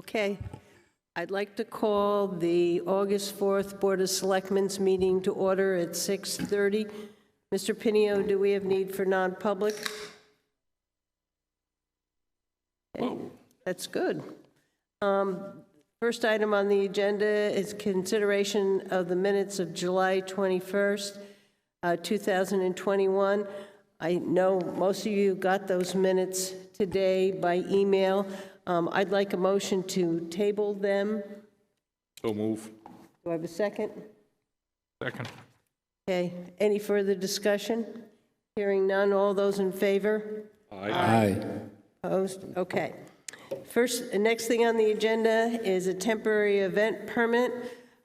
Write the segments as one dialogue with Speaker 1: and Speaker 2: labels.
Speaker 1: Okay. I'd like to call the August 4th Board of Selectmen's meeting to order at 6:30. Mr. Pinio, do we have need for non-public? Okay, that's good. First item on the agenda is consideration of the minutes of July 21st, 2021. I know most of you got those minutes today by email. I'd like a motion to table them.
Speaker 2: So move.
Speaker 1: Do I have a second?
Speaker 2: Second.
Speaker 1: Okay, any further discussion? Hearing none, all those in favor?
Speaker 2: Aye.
Speaker 1: Opposed? Okay. First, the next thing on the agenda is a temporary event permit.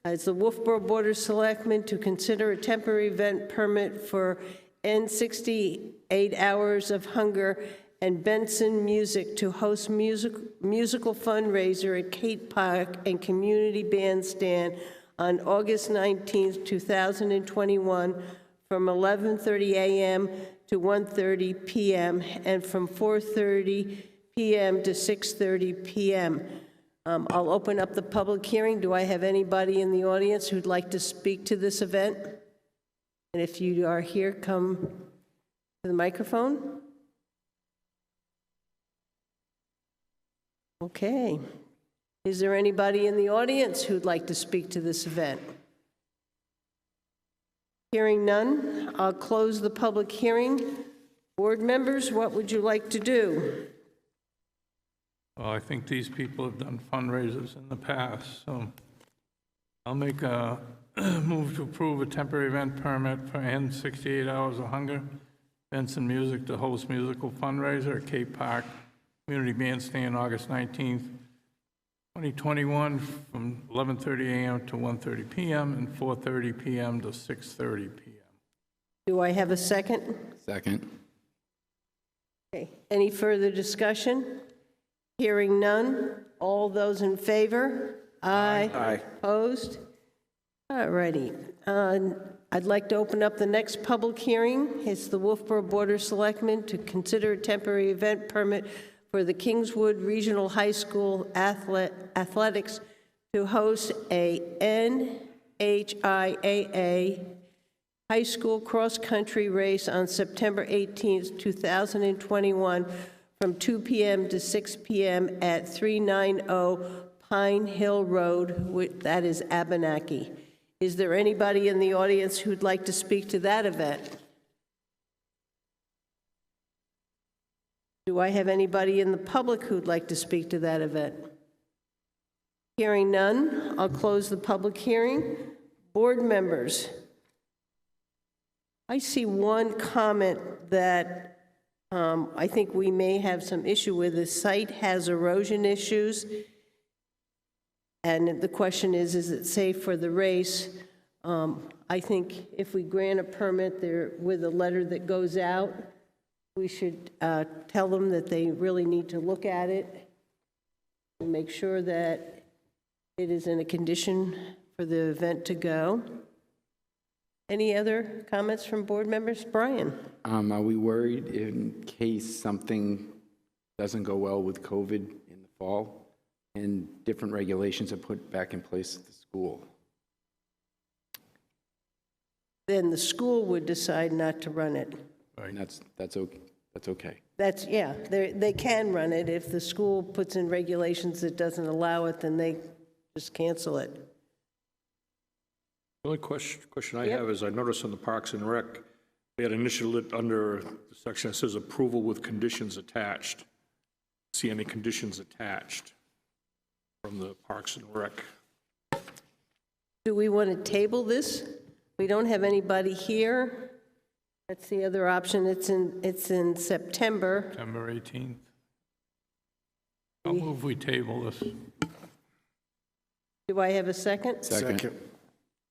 Speaker 1: It's the Wolfeboro Board of Selectmen to consider a temporary event permit for N 68 Hours of Hunger and Benson Music to host musical fundraiser at Kate Park and Community Bandstand on August 19th, 2021, from 11:30 a.m. to 1:30 p.m. and from 4:30 p.m. to 6:30 p.m. I'll open up the public hearing. Do I have anybody in the audience who'd like to speak to this event? And if you are here, come to the microphone. Okay. Is there anybody in the audience who'd like to speak to this event? Hearing none, I'll close the public hearing. Board members, what would you like to do?
Speaker 2: Well, I think these people have done fundraisers in the past, so I'll make a move to approve a temporary event permit for N 68 Hours of Hunger, Benson Music to host musical fundraiser at Cape Park Community Bandstand, August 19th, 2021, from 11:30 a.m. to 1:30 p.m. and 4:30 p.m. to 6:30 p.m.
Speaker 1: Do I have a second?
Speaker 3: Second.
Speaker 1: Okay. Any further discussion? Hearing none. All those in favor? Aye.
Speaker 2: Aye.
Speaker 1: Opposed? All righty. I'd like to open up the next public hearing. It's the Wolfeboro Board of Selectmen to consider a temporary event permit for the Kingswood Regional High School athletics to host a NHIAA high school cross-country race on September 18th, 2021, from 2 p.m. to 6 p.m. at 390 Pine Hill Road, that is Abenaki. Is there anybody in the audience who'd like to speak to that event? Do I have anybody in the public who'd like to speak to that event? Hearing none, I'll close the public hearing. Board members, I see one comment that I think we may have some issue with. The site has erosion issues, and the question is it safe for the race? I think if we grant a permit there with a letter that goes out, we should tell them that they really need to look at it and make sure that it is in a condition for the event to go. Any other comments from board members? Brian?
Speaker 3: Are we worried in case something doesn't go well with COVID in the fall and different regulations are put back in place at the school?
Speaker 1: Then the school would decide not to run it.
Speaker 3: And that's okay. That's okay.
Speaker 1: That's, yeah, they can run it. If the school puts in regulations that doesn't allow it, then they just cancel it.
Speaker 4: The only question I
Speaker 1: Yep.
Speaker 4: have is I noticed on the Parks and Rec, they had initialed it under the section that says approval with conditions attached. See any conditions attached from the Parks and Rec?
Speaker 1: Do we want to table this? We don't have anybody here. That's the other option. It's in September.
Speaker 2: September 18th. I'll move we table this.
Speaker 1: Do I have a second?
Speaker 3: Second.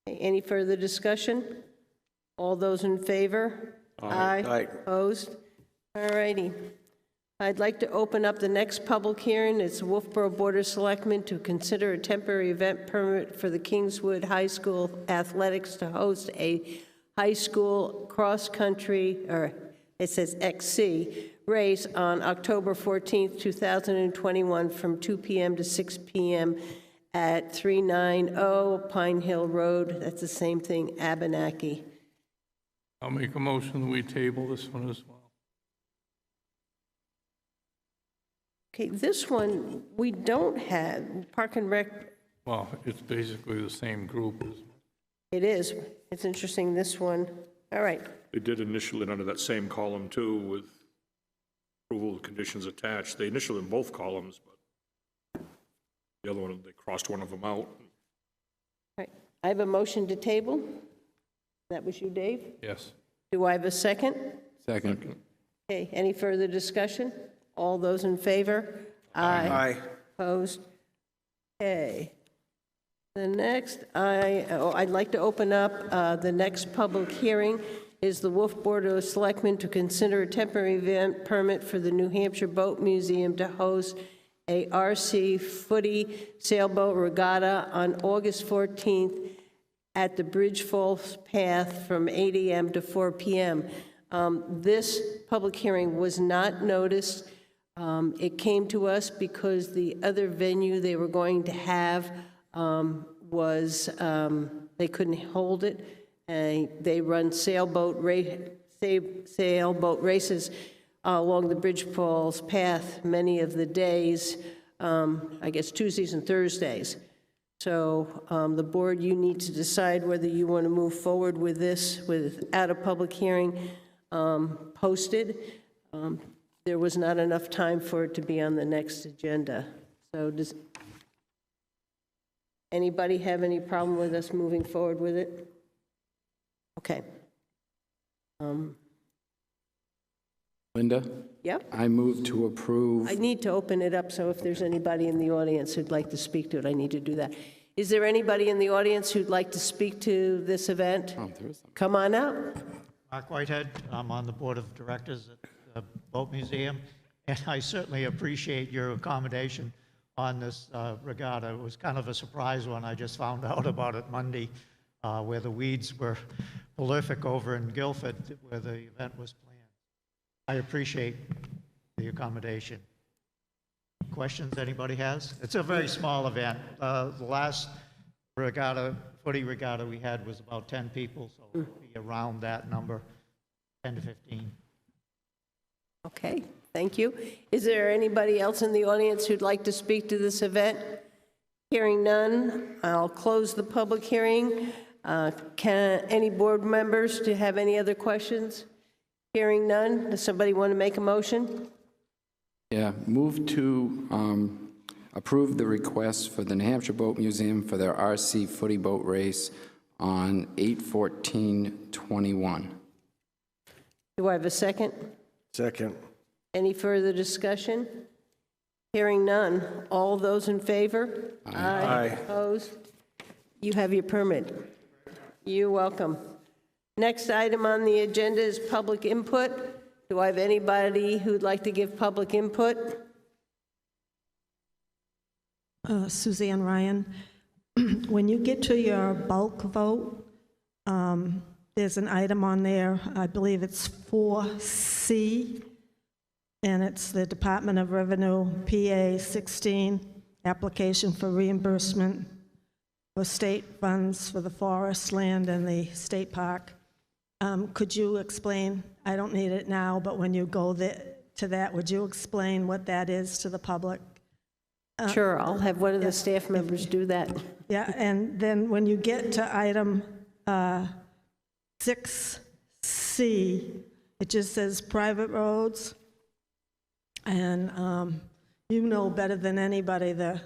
Speaker 1: Any further discussion? All those in favor? Aye. Opposed? All righty. I'd like to open up the next public hearing. It's the Wolfeboro Board of Selectmen to consider a temporary event permit for the Kingswood High School athletics to host a high school cross-country or it says XC, race on October 14th, 2021, from 2 p.m. to 6 p.m. at 390 Pine Hill Road. That's the same thing, Abenaki.
Speaker 2: I'll make a motion that we table this one as well.
Speaker 1: Okay, this one, we don't have, Park and Rec,
Speaker 2: Well, it's basically the same group as,
Speaker 1: it is. It's interesting, this one. All right,
Speaker 4: They did initial it under that same column too, with approval of conditions attached. They initialed in both columns, but the other one, they crossed one of them out.
Speaker 1: all right. I have a motion to table. That was you, Dave?
Speaker 2: yes.
Speaker 1: Do I have a second?
Speaker 3: Second.
Speaker 1: Okay, any further discussion? All those in favor? Aye. Opposed? Okay. The next, I'd like to open up, the next public hearing is the Wolf Board of Selectmen to consider a temporary event permit for the New Hampshire Boat Museum to host a RC footy sailboat regatta on August 14th at the Bridge Falls Path from 8 a.m. to 4 p.m. This public hearing was not noticed. It came to us because the other venue they were going to have was, they couldn't hold it. They run sailboat races along the Bridge Falls Path many of the days, I guess Tuesdays and Thursdays. So the board, you need to decide whether you want to move forward with this without a public hearing posted. There was not enough time for it to be on the next agenda. So does anybody have any problem with us moving forward with it? Okay.
Speaker 3: Linda?
Speaker 1: Yep.
Speaker 3: I move to approve.
Speaker 1: I need to open it up, so if there's anybody in the audience who'd like to speak to it, I need to do that. Is there anybody in the audience who'd like to speak to this event?
Speaker 3: Oh, there is some.
Speaker 1: Come on up.
Speaker 5: Mark Whitehead, I'm on the Board of Directors at the Boat Museum, and I certainly appreciate your accommodation on this regatta. It was kind of a surprise when I just found out about it Monday, where the weeds were prolific over in Guilford, where the event was planned. I appreciate the accommodation. Questions anybody has? It's a very small event. The last regatta, footy regatta we had was about 10 people, so it'll be around that number, 10 to 15.
Speaker 1: Okay, thank you. Is there anybody else in the audience who'd like to speak to this event? Hearing none, I'll close the public hearing. Can any board members to have any other questions? Hearing none, does somebody want to make a motion?
Speaker 3: Yeah, move to approve the request for the New Hampshire Boat Museum for their RC footy boat race on 8/14/21.
Speaker 1: Do I have a second?
Speaker 6: Second.
Speaker 1: Any further discussion? Hearing none. All those in favor?
Speaker 6: Aye.
Speaker 1: Opposed? You have your permit. You're welcome. Next item on the agenda is public input. Do I have anybody who'd like to give public input?
Speaker 7: Suzanne Ryan. When you get to your bulk vote, there's an item on there, I believe it's 4C, and it's the Department of Revenue, PA 16, application for reimbursement for state funds for the forest land and the state park. Could you explain, I don't need it now, but when you go to that, would you explain what that is to the public?
Speaker 1: Sure, I'll have one of the staff members do that.
Speaker 7: Yeah, and then when you get to item 6C, it just says private roads. And you know better than anybody the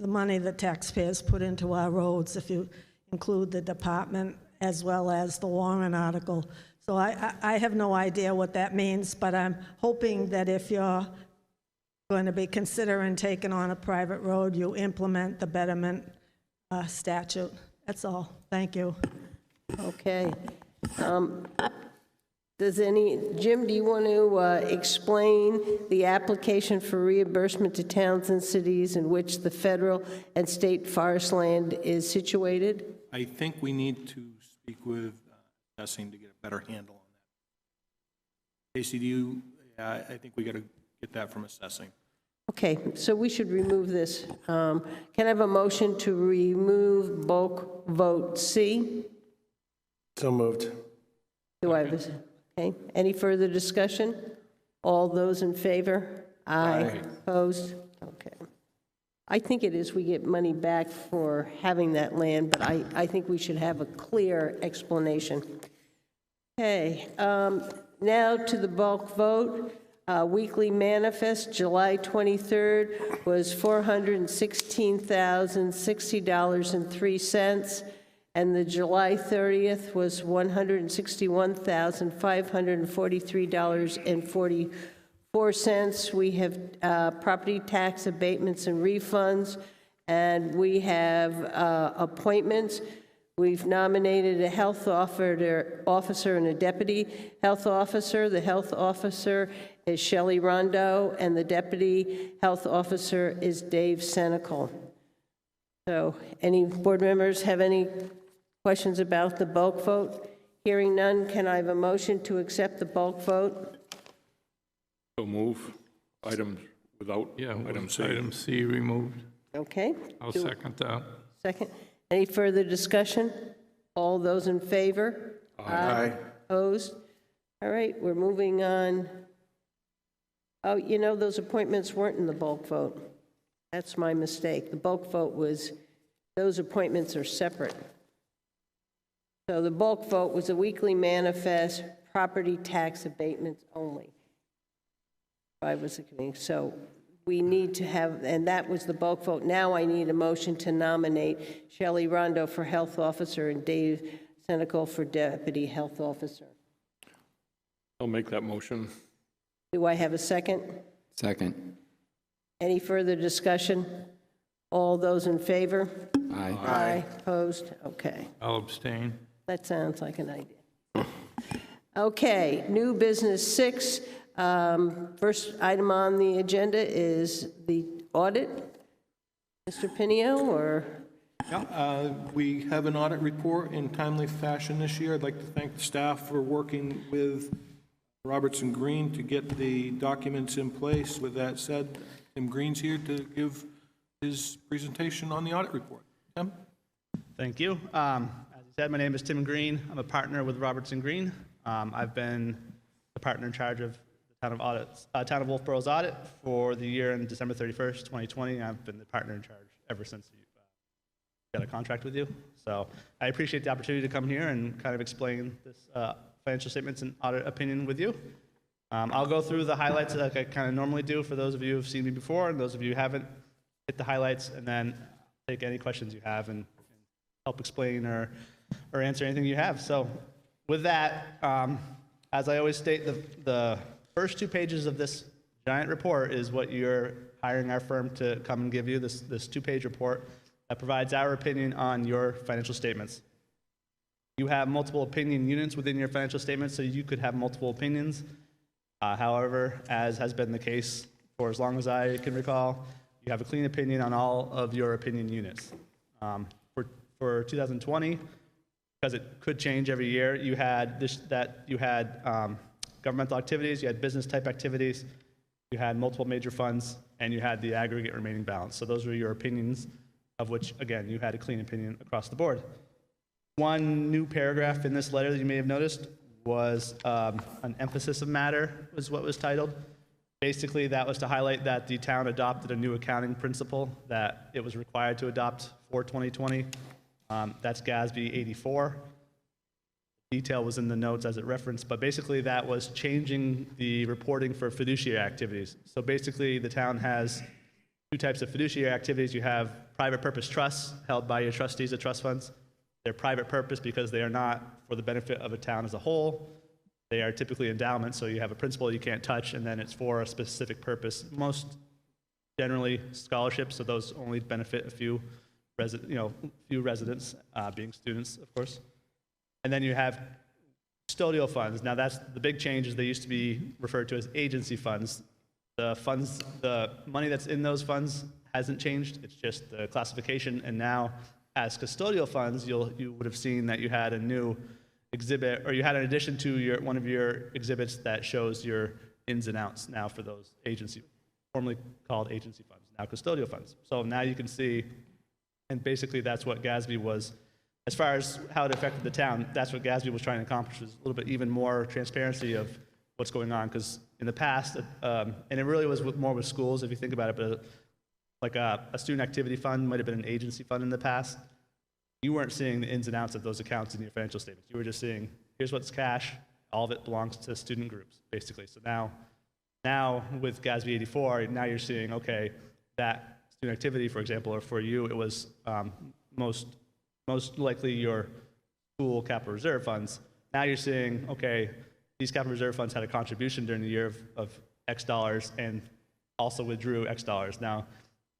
Speaker 7: money the taxpayers put into our roads if you include the department as well as the warrant article. So I have no idea what that means, but I'm hoping that if you're going to be considering taking on a private road, you implement the betterment statute. That's all. Thank you.
Speaker 1: Okay. Jim, do you want to explain the application for reimbursement to towns and cities in which the federal and state forest land is situated?
Speaker 8: I think we need to speak with assessing to get a better handle on that.
Speaker 4: ACDU, I think we got to get that from assessing.
Speaker 1: Okay, so we should remove this. Can I have a motion to remove bulk vote C?
Speaker 6: So moved.
Speaker 1: Do I have this? Okay, any further discussion? All those in favor? Aye. Opposed? Okay. I think it is we get money back for having that land, but I think we should have a clear explanation. Okay, now to the bulk vote. Weekly manifest, July 23rd, was $416,060.03, and the July 30th was $161,543.44. We have property tax abatements and refunds, and we have appointments. We've nominated a health officer and a deputy health officer. The health officer is Shelley Rondo, and the deputy health officer is Dave Senecal. So any board members have any questions about the bulk vote? Hearing none, can I have a motion to accept the bulk vote?
Speaker 4: So move item without
Speaker 2: Yeah,
Speaker 4: item C.
Speaker 2: item C removed.
Speaker 1: Okay.
Speaker 2: I'll second that.
Speaker 1: Second. Any further discussion? All those in favor?
Speaker 6: Aye.
Speaker 1: Opposed? All right, we're moving on. Oh, you know, those appointments weren't in the bulk vote. That's my mistake. The bulk vote was, those appointments are separate. So the bulk vote was a weekly manifest, property tax abatements only. I was thinking, so we need to have, and that was the bulk vote. Now I need a motion to nominate Shelley Rondo for health officer and Dave Senecal for deputy health officer.
Speaker 4: I'll make that motion.
Speaker 1: Do I have a second?
Speaker 3: Second.
Speaker 1: Any further discussion? All those in favor?
Speaker 3: Aye.
Speaker 1: Aye. Opposed? Okay.
Speaker 2: I'll abstain.
Speaker 1: That sounds like an idea. Okay, new business 6. First item on the agenda is the audit. Mr. Pinio, or?
Speaker 6: Yeah, we have an audit report in timely fashion this year. I'd like to thank the staff for working with Robertson Green to get the documents in place. With that said, Tim Green's here to give his presentation on the audit report. Tim?
Speaker 8: Thank you. As you said, my name is Tim Green. I'm a partner with Robertson Green. I've been the partner in charge of the town of Wolfeboro's audit for the year in December 31st, 2020. I've been the partner in charge ever since you got a contract with you. So I appreciate the opportunity to come here and kind of explain this financial statements and audit opinion with you. I'll go through the highlights like I kind of normally do for those of you who have seen me before, and those of you who haven't, hit the highlights, and then take any questions you have and help explain or answer anything you have. So with that, as I always state, the first 2 pages of this giant report is what you're hiring our firm to come and give you, this 2-page report that provides our opinion on your financial statements. You have multiple opinion units within your financial statements, so you could have multiple opinions. However, as has been the case for as long as I can recall, you have a clean opinion on all of your opinion units. For 2020, because it could change every year, you had governmental activities, you had business type activities, you had multiple major funds, and you had the aggregate remaining balance. So those were your opinions, of which, again, you had a clean opinion across the board. One new paragraph in this letter that you may have noticed was an emphasis of matter, was what was titled. Basically, that was to highlight that the town adopted a new accounting principle that it was required to adopt for 2020. That's GASB 84. Detail was in the notes as it referenced, but basically that was changing the reporting for fiduciary activities. So basically, the town has 2 types of fiduciary activities. You have private purpose trusts held by your trustees of trust funds. They're private purpose because they are not for the benefit of a town as a whole. They are typically endowments, so you have a principal you can't touch, and then it's for a specific purpose. Most generally scholarships, so those only benefit a few residents, being students, of course. And then you have custodial funds. Now that's the big change, is they used to be referred to as agency funds. The money that's in those funds hasn't changed. It's just the classification. And now, as custodial funds, you would have seen that you had a new exhibit, or you had an addition to your, one of your exhibits that shows your ins and outs now for those agency, formerly called agency funds, now custodial funds. So now you can see, and basically that's what GASB was, as far as how it affected the town, that's what GASB was trying to accomplish, was a little bit even more transparency of what's going on. Because in the past, and it really was more with schools, if you think about it, but like a student activity fund might have been an agency fund in the past. You weren't seeing the ins and outs of those accounts in your financial statements. You were just seeing, here's what's cash, all of it belongs to student groups, basically. So now with GASB 84, now you're seeing, okay, that student activity, for example, or for you, it was most likely your school capital reserve funds. Now you're seeing, okay, these capital reserve funds had a contribution during the year of X dollars and also withdrew X dollars. Now,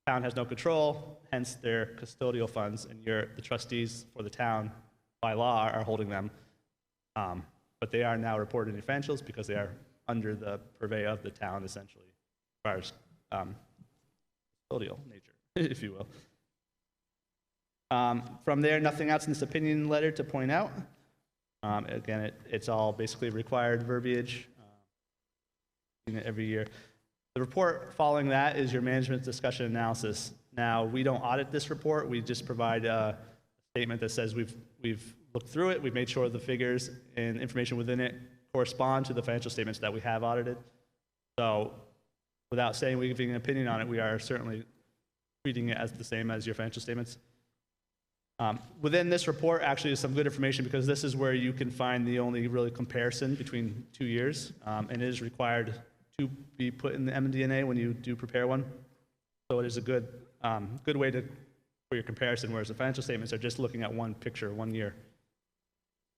Speaker 8: the town has no control, hence their custodial funds, and the trustees for the town, by law, are holding them. But they are now reported in your financials because they are under the purvey of the town, essentially, as far as custodial nature, if you will. From there, nothing else in this opinion letter to point out. Again, it's all basically required verbiage every year. The report following that is your management discussion analysis. Now, we don't audit this report. We just provide a statement that says we've looked through it. We've made sure the figures and information within it correspond to the financial statements that we have audited. So without saying we're giving an opinion on it, we are certainly treating it as the same as your financial statements. Within this report actually is some good information because this is where you can find the only really comparison between 2 years, and it is required to be put in the MD&A when you do prepare one. So it is a good way for your comparison, whereas the financial statements are just looking at one picture, 1 year.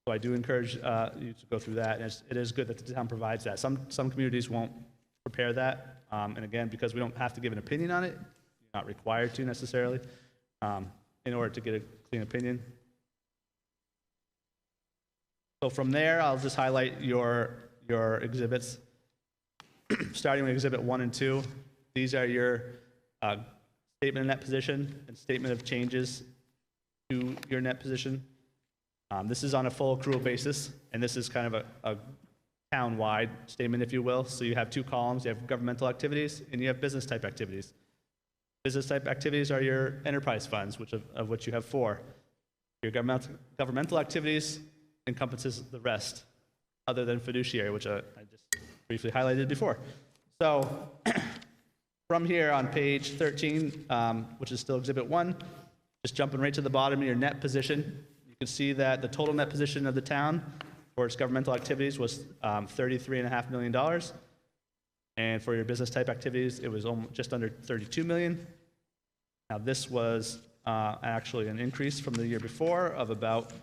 Speaker 8: So I do encourage you to go through that, and it is good that the town provides that. Some communities won't prepare that, and again, because we don't have to give an opinion on it, you're not required to necessarily, in order to get a clean opinion. So from there, I'll just highlight your exhibits. Starting with Exhibit 1 and 2, these are your statement of net position and statement of changes to your net position. This is on a full accrual basis, and this is kind of a town-wide statement, if you will. So you have 2 columns. You have governmental activities, and you have business-type activities. Business-type activities are your enterprise funds, of which you have 4. Your governmental activities encompasses the rest, other than fiduciary, which I just briefly highlighted before. So from here on page 13, which is still Exhibit 1, just jumping right to the bottom of your net position, you can see that the total net position of the town for its governmental activities was $33.5 million. And for your business type activities, it was just under $32 million. Now this was actually an increase from the year before of about,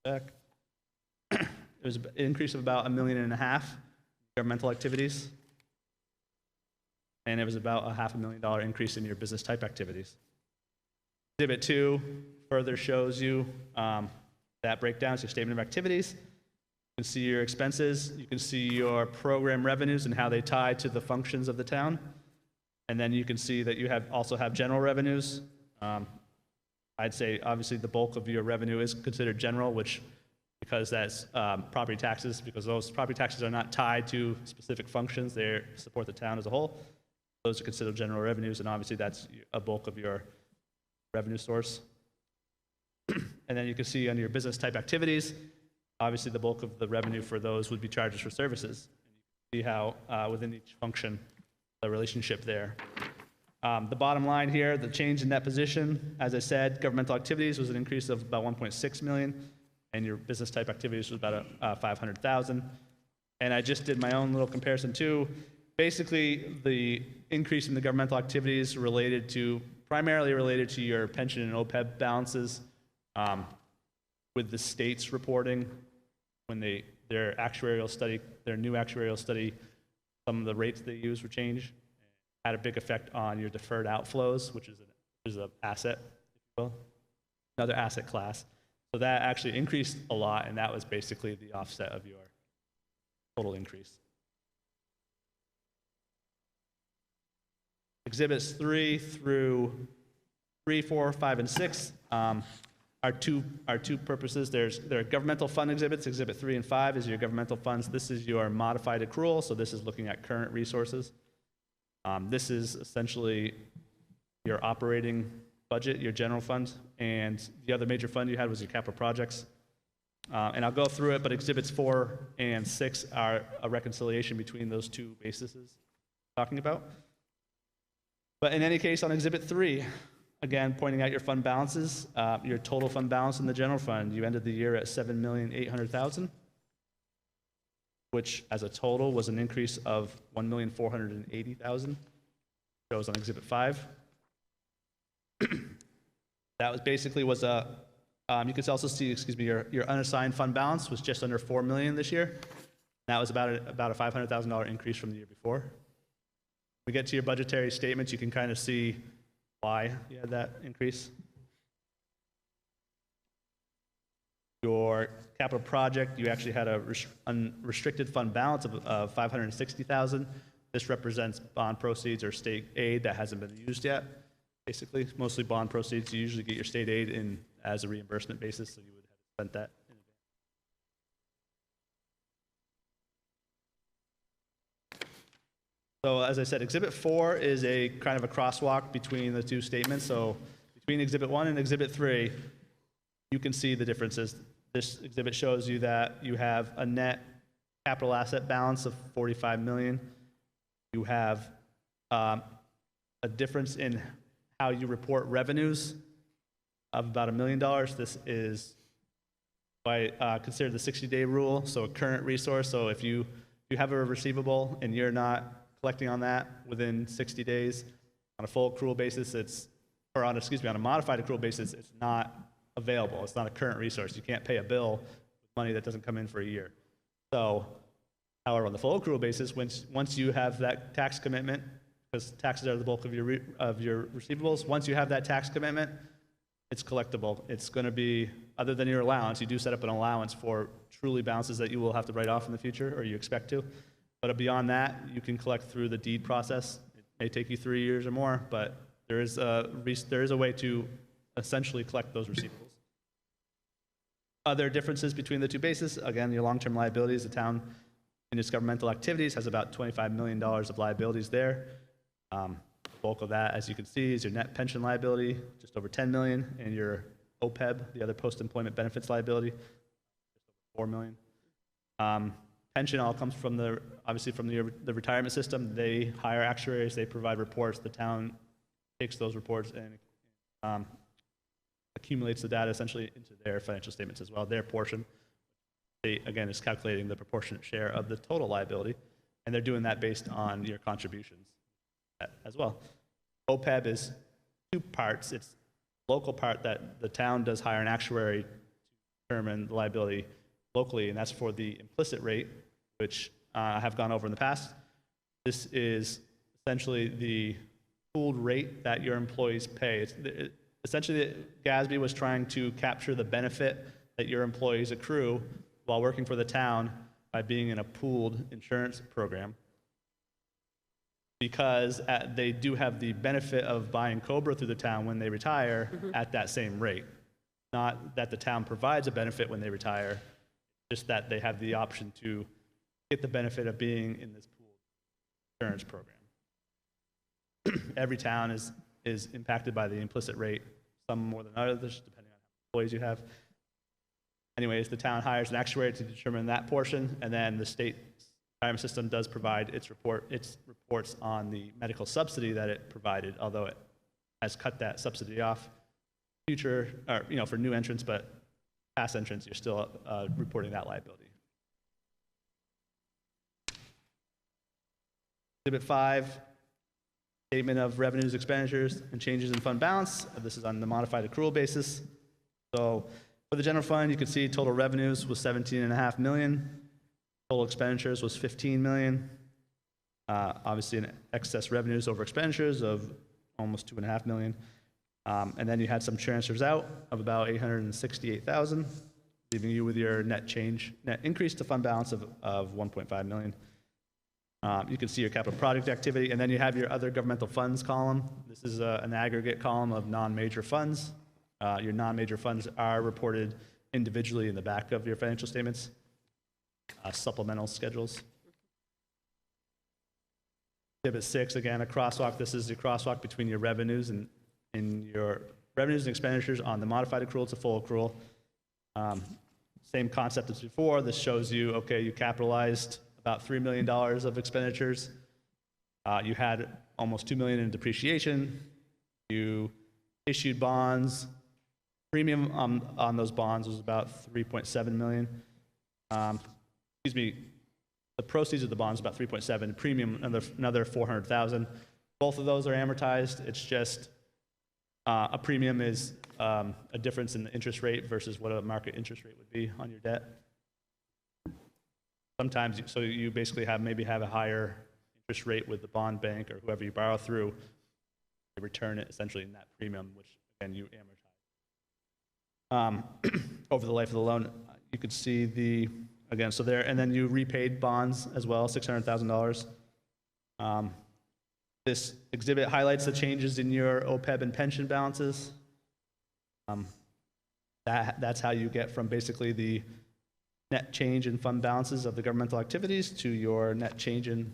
Speaker 8: it was an increase of about $1.5 million governmental activities. And it was about a $500,000 increase in your business type activities. Exhibit 2 further shows you that breakdown, so your statement of activities. You can see your expenses, you can see your program revenues and how they tie to the functions of the town. And then you can see that you also have general revenues. I'd say obviously the bulk of your revenue is considered general, because that's property taxes, because those property taxes are not tied to specific functions, they support the town as a whole. Those are considered general revenues, and obviously that's a bulk of your revenue source. And then you can see under your business type activities, obviously the bulk of the revenue for those would be charges for services. And you can see how within each function, the relationship there. The bottom line here, the change in net position, as I said, governmental activities was an increase of about 1.6 million, and your business type activities was about 500,000. And I just did my own little comparison too. Basically, the increase in the governmental activities primarily related to your pension and OPEB balances, with the states reporting when their actuarial study, their new actuarial study, some of the rates they use were changed, had a big effect on your deferred outflows, which is an asset, if you will, another asset class. So that actually increased a lot, and that was basically the offset of your total increase. Exhibits 3 through 3, 4, 5, and 6 our two purposes. There are governmental fund exhibits. Exhibit 3 and 5 is your governmental funds. This is your modified accrual, so this is looking at current resources. This is essentially your operating budget, your general fund, and the other major fund you had was your capital projects. And I'll go through it, but exhibits 4 and 6 are a reconciliation between those two bases talking about. But in any case, on exhibit 3, again, pointing out your fund balances, your total fund balance in the general fund, you ended the year at $7,800,000, which as a total was an increase of $1,480,000. Shows on exhibit 5. That was basically you can also see, your unassigned fund balance was just under $4 million this year. That was about a $500,000 increase from the year before. When we get to your budgetary statements, you can kind of see why you had that increase. Your capital project, you actually had a unrestricted fund balance of $560,000. This represents bond proceeds or state aid that hasn't been used yet. Basically, mostly bond proceeds. You usually get your state aid in as a reimbursement basis, so you would have spent that in advance. So as I said, Exhibit 4 is a kind of a crosswalk between the two statements. So between Exhibit 1 and Exhibit 3, you can see the differences. This exhibit shows you that you have a net capital asset balance of $45 million. You have a difference in how you report revenues of about $1 million. This is considered the 60-day rule, so a current resource. So if you have a receivable and you're not collecting on that within 60 days, on a full accrual basis, on a modified accrual basis, it's not available. It's not a current resource. You can't pay a bill with money that doesn't come in for a year. So, however, on the full accrual basis, once you have that tax commitment, because taxes are the bulk of your receivables, once you have that tax commitment, it's collectible. It's going to be, other than your allowance, you do set up an allowance for truly balances that you will have to write off in the future, or you expect to. But beyond that, you can collect through the deed process. It may take you 3 years or more, but there is a way to essentially collect those receivables. Other differences between the two bases, again, your long-term liabilities, the town in its governmental activities has about $25 million of liabilities there. The bulk of that, as you can see, is your net pension liability, just over $10 million, and your OPEB, the other post-employment benefits liability, just over $4 million. Pension all comes from obviously from the retirement system. They hire actuaries, they provide reports. The town takes those reports and accumulates the data essentially into their financial statements as well. Their portion, again, is calculating the proportionate share of the total liability, and they're doing that based on your contributions as well. OPEB is two parts. It's the local part that the town does hire an actuary to determine the liability locally, and that's for the implicit rate, which I have gone over in the past. This is essentially the pooled rate that your employees pay. Essentially, GASB was trying to capture the benefit that your employees accrue while working for the town by being in a pooled insurance program, because they do have the benefit of buying COBRA through the town when they retire at that same rate. Not that the town provides a benefit when they retire, just that they have the option to get the benefit of being in this pooled insurance program. Every town is impacted by the implicit rate, some more than others, depending on how many employees you have. Anyways, the town hires an actuary to determine that portion, and then the state retirement system does provide its reports on the medical subsidy that it provided, although it has cut that subsidy off for new entrants, but past entrants, you're still reporting that liability. Exhibit 5, statement of revenues, expenditures, and changes in fund balance. This is on the modified accrual basis. So for the general fund, you can see total revenues was $17.5 million. Total expenditures was $15 million. Obviously, an excess revenues over expenditures of almost $2.5 million. And then you had some transfers out of about $868,000, leaving you with your net increase to fund balance of $1.5 million. You can see your capital project activity, and then you have your other governmental funds column. This is an aggregate column of non-major funds. Your non-major funds are reported individually in the back of your financial statements, supplemental schedules. Exhibit 6, again, a crosswalk. This is the crosswalk between your revenues and your revenues and expenditures on the modified accrual to full accrual. Same concept as before. This shows you, okay, you capitalized about $3 million of expenditures. You had almost $2 million in depreciation. You issued bonds. Premium on those bonds was about $3.7 million. Excuse me, the proceeds of the bonds about 3.7. Premium another 400,000. Both of those are amortized. It's just a premium is a difference in the interest rate versus what a market interest rate would be on your debt. Sometimes, so you basically maybe have a higher interest rate with the bond bank or whoever you borrow through. They return it essentially in that premium, which again you amortize over the life of the loan. You could see the again. So there, and then you repaid bonds as well, $600,000. This exhibit highlights the changes in your OPEB and pension balances. That's how you get from basically the net change in fund balances of the governmental activities to your net change in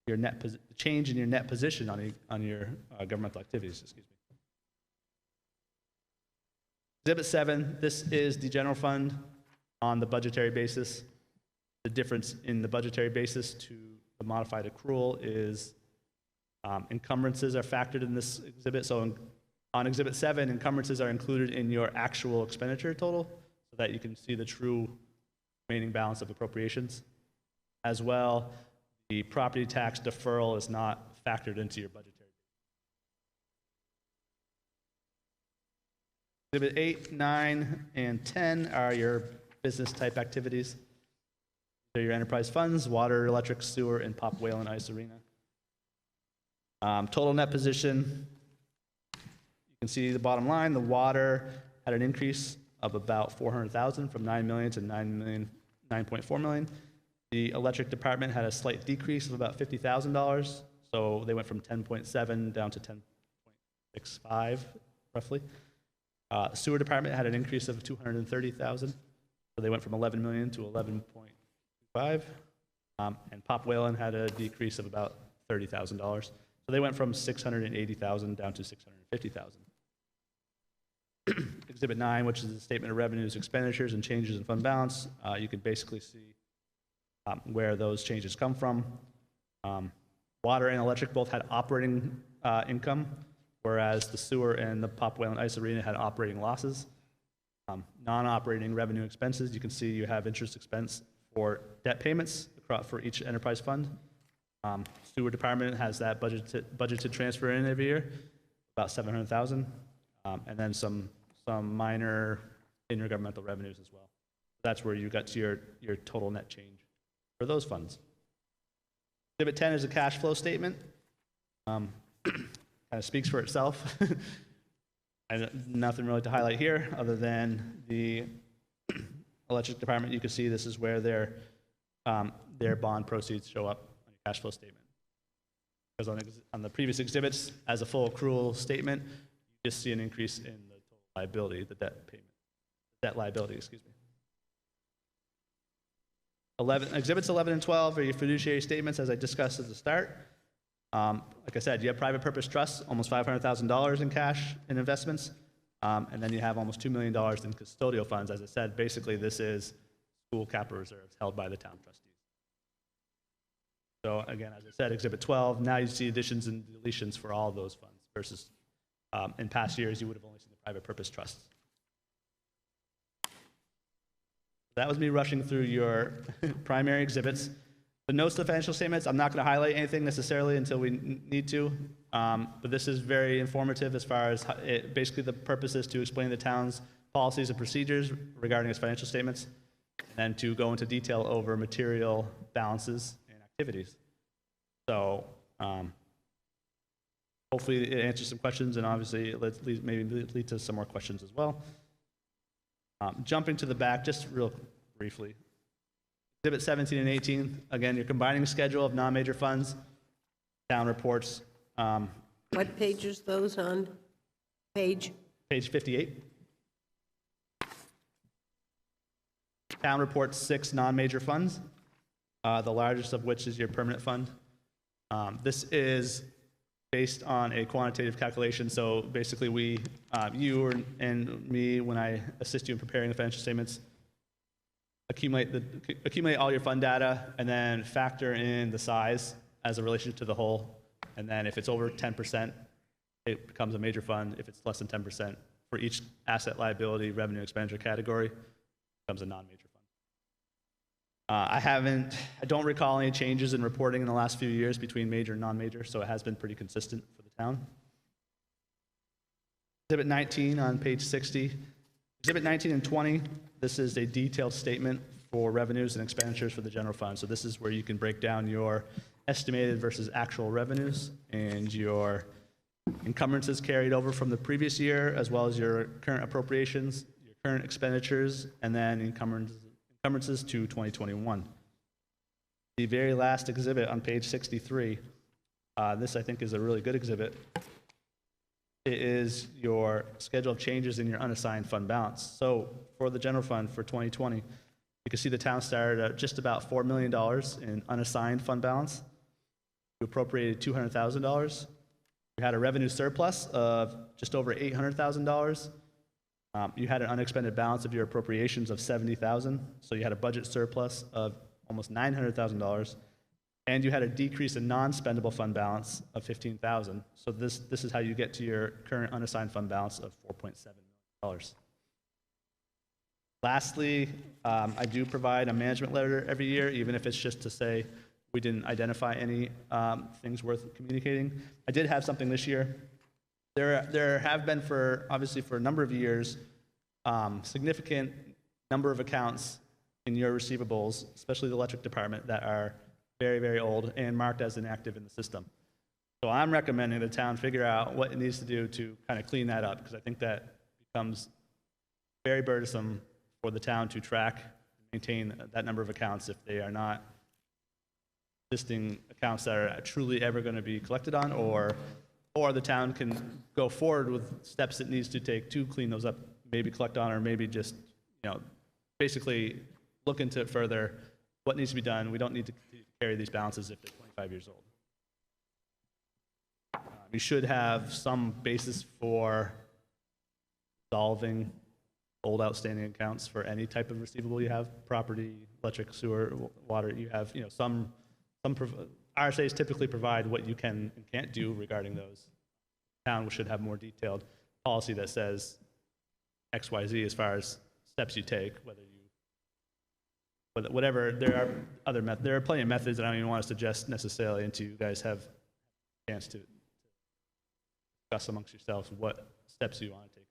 Speaker 8: your net position on your governmental activities. Excuse me. Exhibit 7. This is the general fund on the budgetary basis. The difference in the budgetary basis to the modified accrual is encumbrances are factored in this exhibit. So on Exhibit 7, encumbrances are included in your actual expenditure total so that you can see the true remaining balance of appropriations. As well, the property tax deferral is not factored into your budgetary. Exhibit 8, 9, and 10 are your business type activities. They're your enterprise funds, water, electric, sewer, and Pop Whalen Ice Arena. Total net position, you can see the bottom line. The water had an increase of about 400,000 from 9 million to 9.4 million. The electric department had a slight decrease of about $50,000. So they went from 10.7 down to 10.65 roughly. Sewer department had an increase of 230,000. So they went from 11 million to 11.25. And Pop Whalen had a decrease of about $30,000. So they went from 680,000 down to 650,000. Exhibit 9, which is the statement of revenues, expenditures, and changes in fund balance. You can basically see where those changes come from. Water and electric both had operating income, whereas the sewer and the Pop Whalen Ice Arena had operating losses. Non-operating revenue expenses, you can see you have interest expense for debt payments for each enterprise fund. Sewer department has that budgeted transfer in every year, about 700,000, and then some minor intergovernmental revenues as well. That's where you got to your total net change for those funds. Exhibit 10 is a cash flow statement. Kind of speaks for itself. And nothing really to highlight here other than the electric department. You can see this is where their bond proceeds show up on your cash flow statement. Because on the previous exhibits, as a full accrual statement, you just see an increase in the total liability, the debt payment, debt liability, excuse me. Exhibits 11 and 12 are your fiduciary statements, as I discussed at the start. Like I said, you have private purpose trusts, almost $500,000 in cash and investments, and then you have almost $2 million in custodial funds. As I said, basically this is school capital reserves held by the town trustees. So again, as I said, Exhibit 12, now you see additions and deletions for all of those funds versus in past years you would have only seen the private purpose trusts. That was me rushing through your primary exhibits. The notes to the financial statements, I'm not going to highlight anything necessarily until we need to, but this is very informative as far as basically the purpose is to explain the town's policies and procedures regarding its financial statements, and to go into detail over material balances and activities. So hopefully it answers some questions, and obviously it maybe lead to some more questions as well. Jumping to the back, just real briefly. Exhibit 17 and 18, again, you're combining schedule of non-major funds, town reports.
Speaker 1: What page is those on? Page
Speaker 8: page 58. Town reports 6 non-major funds, the largest of which is your permanent fund. This is based on a quantitative calculation. So basically we, you and me, when I assist you in preparing the financial statements, accumulate all your fund data and then factor in the size as a relation to the whole. And then if it's over 10%, it becomes a major fund. If it's less than 10%, for each asset, liability, revenue, expenditure category, it becomes a non-major fund. I don't recall any changes in reporting in the last few years between major and non-major, so it has been pretty consistent for the town. Exhibit 19 on page 60. Exhibit 19 and 20, this is a detailed statement for revenues and expenditures for the general fund. So this is where you can break down your estimated versus actual revenues and your encumbrances carried over from the previous year, as well as your current appropriations, your current expenditures, and then encumbrances to 2021. The very last exhibit on page 63, this I think is a really good exhibit. It is your schedule of changes in your unassigned fund balance. So for the general fund for 2020, you can see the town started at just about $4 million in unassigned fund balance. You appropriated $200,000. You had a revenue surplus of just over $800,000. You had an unexpended balance of your appropriations of $70,000. So you had a budget surplus of almost $900,000. And you had a decrease in non-spendable fund balance of $15,000. So this is how you get to your current unassigned fund balance of $4.7 million. Lastly, I do provide a management letter every year, even if it's just to say we didn't identify any things worth communicating. I did have something this year. There have been, obviously for a number of years, significant number of accounts in your receivables, especially the electric department, that are very, very old and marked as inactive in the system. So I'm recommending the town figure out what it needs to do to kind of clean that up, because I think that becomes very burdensome for the town to track and maintain that number of accounts if they are not existing accounts that are truly ever going to be collected on, or the town can go forward with steps it needs to take to clean those up, maybe collect on, or maybe just, basically look into it further. What needs to be done? We don't need to carry these balances if they're 25 years old. You should have some basis for solving old outstanding accounts for any type of receivable you have, property, electric, sewer, water. You have, some RSAs typically provide what you can and can't do regarding those. The town should have more detailed policy that says X, Y, Z as far as steps you take, whatever. There are plenty of methods that I don't even want to suggest necessarily until you guys have a chance to discuss amongst yourselves what steps you want to take.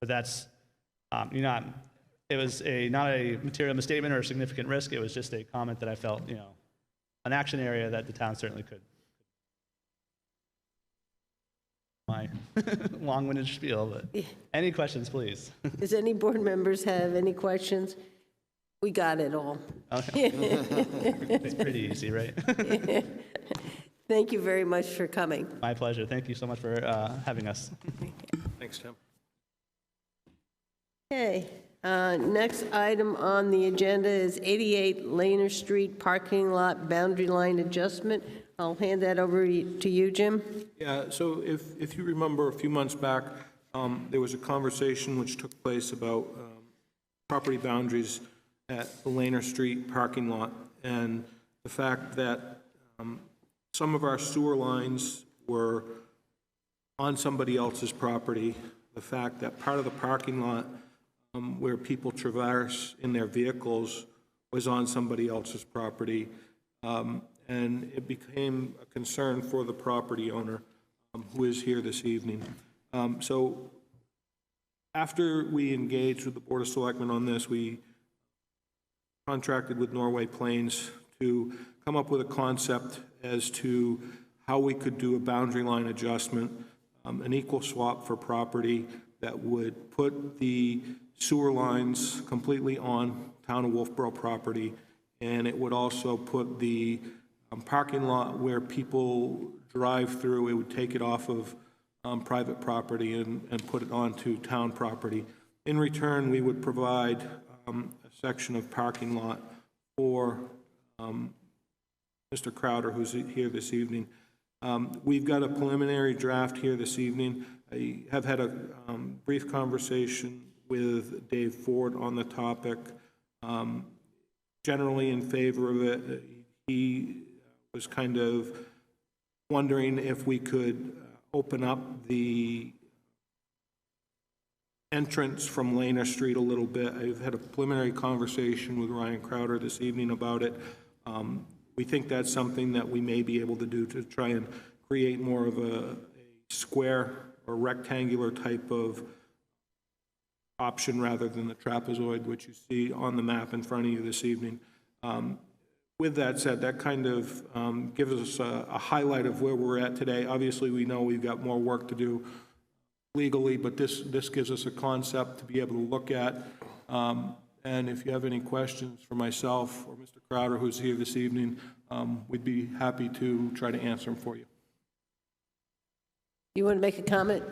Speaker 8: But that's, it was not a material misstatement or a significant risk. It was just a comment that I felt, an action area that the town certainly could. My long-winded spiel, but any questions, please?
Speaker 1: Does any board members have any questions? We got it all.
Speaker 8: Okay. It's pretty easy, right?
Speaker 1: Thank you very much for coming.
Speaker 8: My pleasure. Thank you so much for having us.
Speaker 4: Thanks, Tim.
Speaker 1: Okay, next item on the agenda is 88 Laner Street parking lot boundary line adjustment. I'll hand that over to you, Jim.
Speaker 6: Yeah, so if you remember a few months back, there was a conversation which took place about property boundaries at the Laner Street parking lot, and the fact that some of our sewer lines were on somebody else's property, the fact that part of the parking lot where people traverse in their vehicles was on somebody else's property, and it became a concern for the property owner who is here this evening. So after we engaged with the Board of Selectmen on this, we contracted with Norway Plains to come up with a concept as to how we could do a boundary line adjustment, an equal swap for property that would put the sewer lines completely on town of Wolfeboro property, and it would also put the parking lot where people drive through, it would take it off of private property and put it onto town property. In return, we would provide a section of parking lot for Mr. Crowder, who's here this evening. We've got a preliminary draft here this evening. I have had a brief conversation with Dave Ford on the topic. Generally in favor of it. He was kind of wondering if we could open up the entrance from Lana Street a little bit. I've had a preliminary conversation with Ryan Crowder this evening about it. We think that's something that we may be able to do to try and create more of a square or rectangular type of option rather than the trapezoid, which you see on the map in front of you this evening. With that said, that kind of gives us a highlight of where we're at today. Obviously, we know we've got more work to do legally, but this gives us a concept to be able to look at. And if you have any questions for myself or Mr. Crowder, who's here this evening, we'd be happy to try to answer them for you.
Speaker 1: You want to make a comment?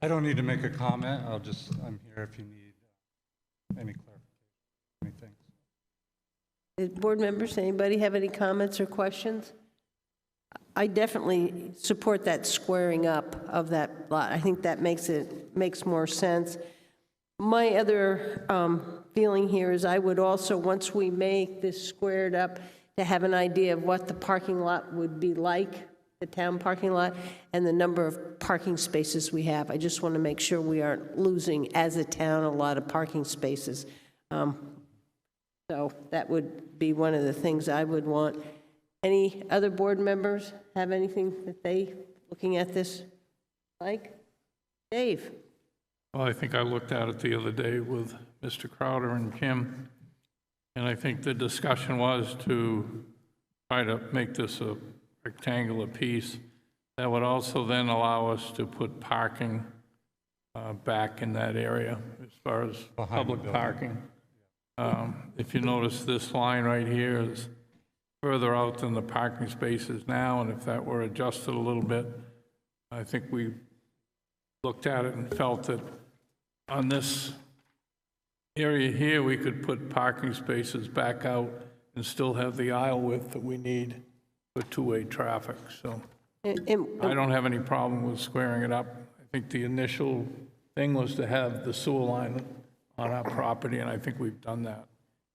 Speaker 9: I don't need to make a comment. I'm here if you need any clarification, anything.
Speaker 1: Board members, anybody have any comments or questions? I definitely support that squaring up of that lot. I think that makes more sense. My other feeling here is I would also, once we make this squared up, to have an idea of what the parking lot would be like, the town parking lot, and the number of parking spaces we have. I just want to make sure we aren't losing, as a town, a lot of parking spaces. So that would be one of the things I would want. Any other board members have anything that they, looking at this, like? Dave?
Speaker 2: Well, I think I looked at it the other day with Mr. Crowder and Jim, and I think the discussion was to try to make this a rectangular piece that would also then allow us to put parking back in that area as far as public parking. If you notice, this line right here is further out than the parking spaces now, and if that were adjusted a little bit, I think we looked at it and felt that on this area here, we could put parking spaces back out and still have the aisle width that we need for two-way traffic. So I don't have any problem with squaring it up. I think the initial thing was to have the sewer line on our property, and I think we've done that.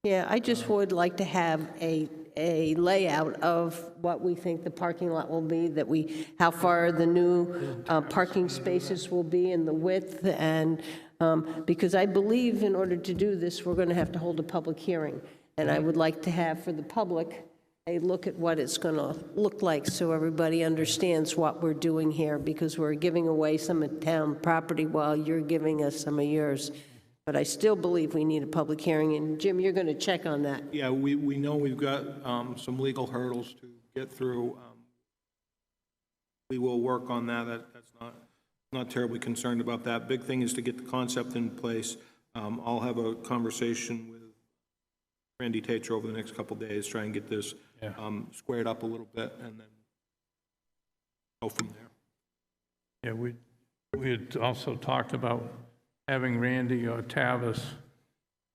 Speaker 1: Yeah, I just would like to have a layout of what we think the parking lot will be, how far the new parking spaces will be and the width, and because I believe in order to do this, we're going to have to hold a public hearing. And I would like to have for the public a look at what it's going to look like so everybody understands what we're doing here, because we're giving away some of town property while you're giving us some of yours. But I still believe we need a public hearing, and Jim, you're going to check on that.
Speaker 6: Yeah, we know we've got some legal hurdles to get through. We will work on that. That's not terribly concerned about that. Big thing is to get the concept in place. I'll have a conversation with Randy Tatro over the next couple of days, try and get this squared up a little bit, and then go from there.
Speaker 2: Yeah, we had also talked about having Randy or Tavis,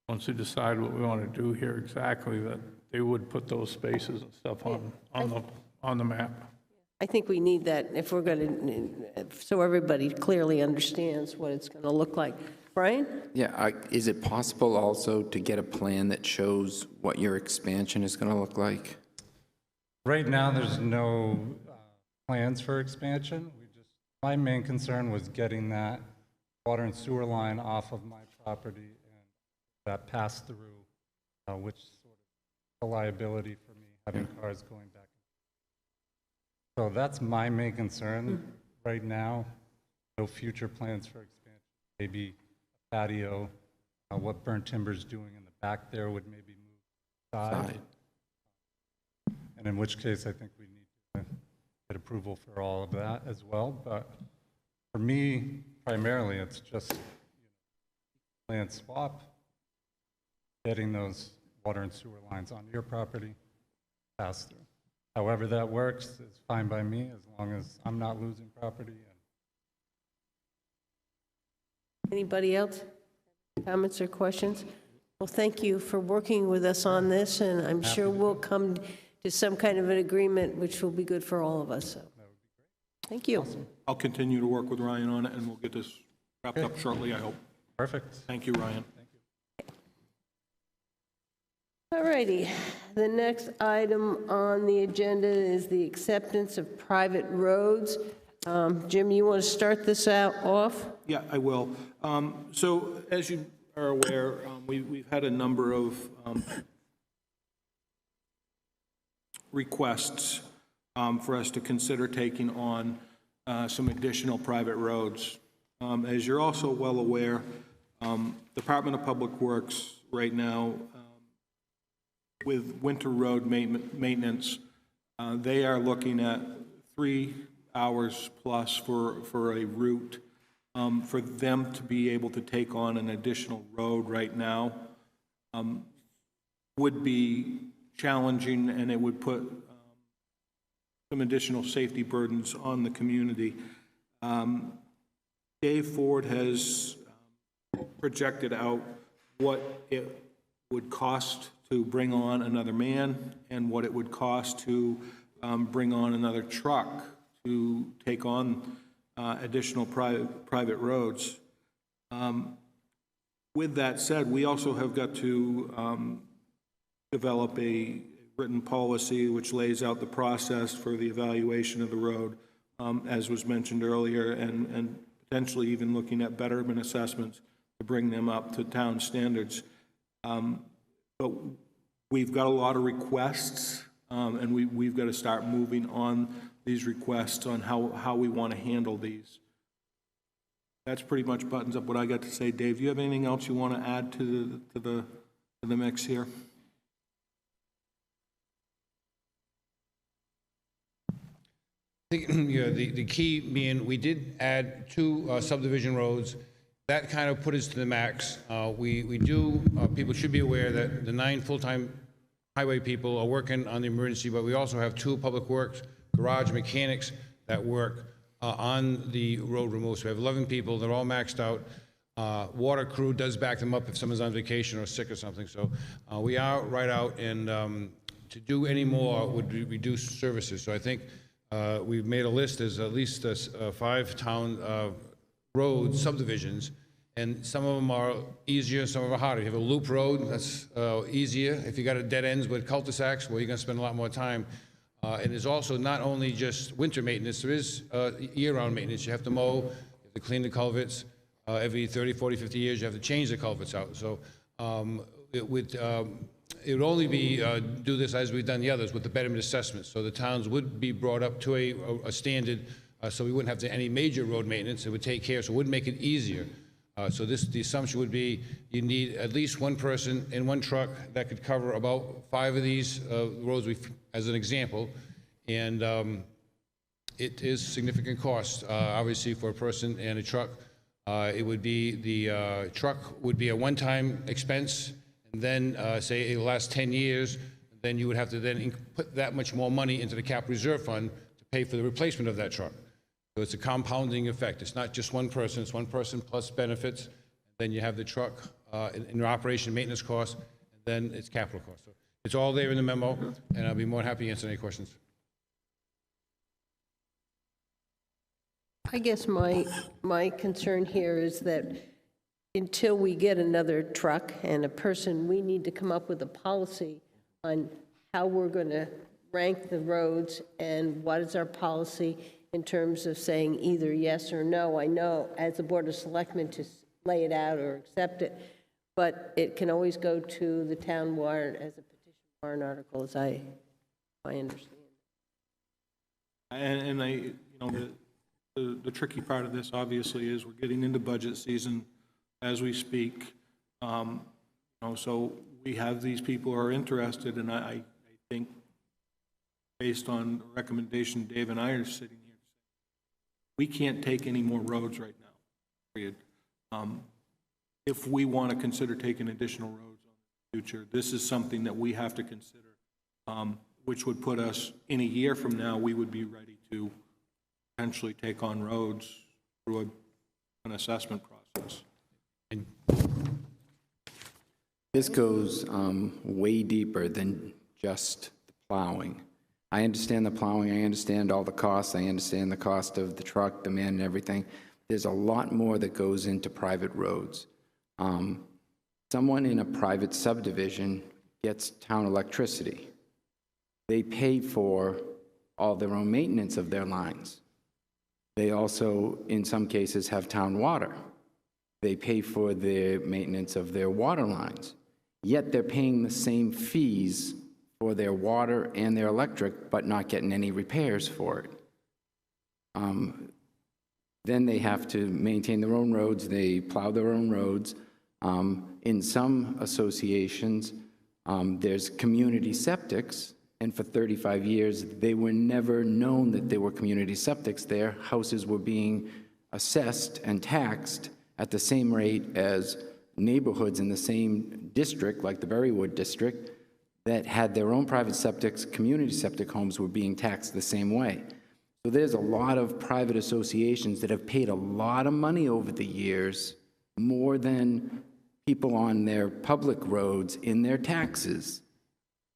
Speaker 2: once we decide what we want to do here exactly, that they would put those spaces and stuff on the map.
Speaker 1: I think we need that if we're going to, so everybody clearly understands what it's going to look like. Brian?
Speaker 3: Yeah, is it possible also to get a plan that shows what your expansion is going to look like?
Speaker 9: Right now, there's no plans for expansion. My main concern was getting that water and sewer line off of my property and that pass through, which sort of a liability for me having cars going back. So that's my main concern right now. No future plans for expansion. Maybe a patio. What burnt timber's doing in the back there would maybe move aside. And in which case, I think we need to get approval for all of that as well. But for me, primarily, it's just land swap, getting those water and sewer lines onto your property, pass through. However that works is fine by me, as long as I'm not losing property and
Speaker 1: Anybody else? Comments or questions? Well, thank you for working with us on this, and I'm sure we'll come to some kind of an agreement which will be good for all of us. So, thank you.
Speaker 6: I'll continue to work with Ryan on it, and we'll get this wrapped up shortly, I hope.
Speaker 9: Perfect.
Speaker 6: Thank you, Ryan.
Speaker 1: All righty. The next item on the agenda is the acceptance of private roads. Jim, you want to start this off?
Speaker 6: Yeah, I will. So as you are aware, we've had a number of requests for us to consider taking on some additional private roads. As you're also well aware, Department of Public Works right now, with winter road maintenance, they are looking at 3 hours plus for a route. For them to be able to take on an additional road right now would be challenging, and it would put some additional safety burdens on the community. Dave Ford has projected out what it would cost to bring on another man and what it would cost to bring on another truck to take on additional private roads. With that said, we also have got to develop a written policy which lays out the process for the evaluation of the road, as was mentioned earlier, and potentially even looking at betterment assessments to bring them up to town standards. But we've got a lot of requests, and we've got to start moving on these requests on how we want to handle these. That's pretty much buttons up what I got to say. Dave, do you have anything else you want to add to the mix here?
Speaker 10: I think the key being we did add 2 subdivision roads. That kind of put us to the max. People should be aware that the 9 full-time highway people are working on the emergency, but we also have 2 public works, garage mechanics that work on the road removal. So we have 11 people. They're all maxed out. Water crew does back them up if someone's on vacation or sick or something. So we are right out, and to do any more would reduce services. So I think we've made a list. There's at least 5 town road subdivisions, and some of them are easier, some of them are harder. You have a loop road, that's easier. If you got a dead ends with cul-de-sacs, well, you're gonna spend a lot more time. And there's also not only just winter maintenance, there is year-round maintenance. You have to mow, you have to clean the culverts. Every 30, 40, 50 years, you have to change the culverts out. So it would only be do this as we've done the others with the betterment assessments. So the towns would be brought up to a standard, so we wouldn't have to any major road maintenance. It would take care, so it would make it easier. So the assumption would be you need at least 1 person in 1 truck that could cover about 5 of these roads, as an example. And it is significant cost, obviously, for a person and a truck. It would be, the truck would be a one-time expense, and then say it lasts 10 years, then you would have to then put that much more money into the capital reserve fund to pay for the replacement of that truck. So it's a compounding effect. It's not just 1 person, it's 1 person plus benefits. Then you have the truck in your operation maintenance costs, and then it's capital costs. So it's all there in the memo, and I'll be more than happy to answer any questions.
Speaker 1: I guess my concern here is that until we get another truck and a person, we need to come up with a policy on how we're going to rank the roads and what is our policy in terms of saying either yes or no. I know as a Board of Selectmen to lay it out or accept it, but it can always go to the town warrant as a petition warrant article, as I understand.
Speaker 6: And the tricky part of this, obviously, is we're getting into budget season as we speak. So we have these people who are interested, and I think, based on the recommendation Dave and I are sitting here, we can't take any more roads right now, period. If we want to consider taking additional roads in the future, this is something that we have to consider, which would put us, in a year from now, we would be ready to potentially take on roads through an assessment process.
Speaker 3: This goes way deeper than just the plowing. I understand the plowing, I understand all the costs, I understand the cost of the truck, the man, and everything. There's a lot more that goes into private roads. Someone in a private subdivision gets town electricity. They pay for all their own maintenance of their lines. They also, in some cases, have town water. They pay for the maintenance of their water lines. Yet they're paying the same fees for their water and their electric, but not getting any repairs for it. Then they have to maintain their own roads, they plow their own roads. In some associations, there's community septics, and for 35 years, they were never known that there were community septics there. Houses were being assessed and taxed at the same rate as neighborhoods in the same district, like the Berrywood district, that had their own private septics. Community septic homes were being taxed the same way. So there's a lot of private associations that have paid a lot of money over the years, more than people on their public roads in their taxes,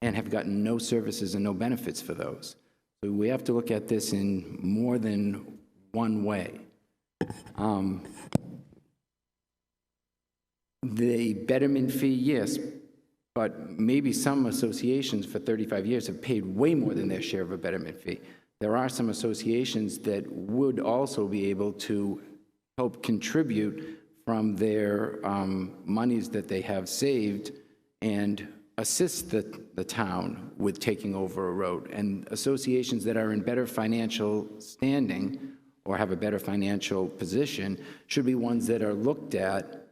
Speaker 3: and have gotten no services and no benefits for those. So we have to look at this in more than one way. The betterment fee, yes, but maybe some associations for 35 years have paid way more than their share of a betterment fee. There are some associations that would also be able to help contribute from their monies that they have saved and assist the town with taking over a road. And associations that are in better financial standing or have a better financial position should be ones that are looked at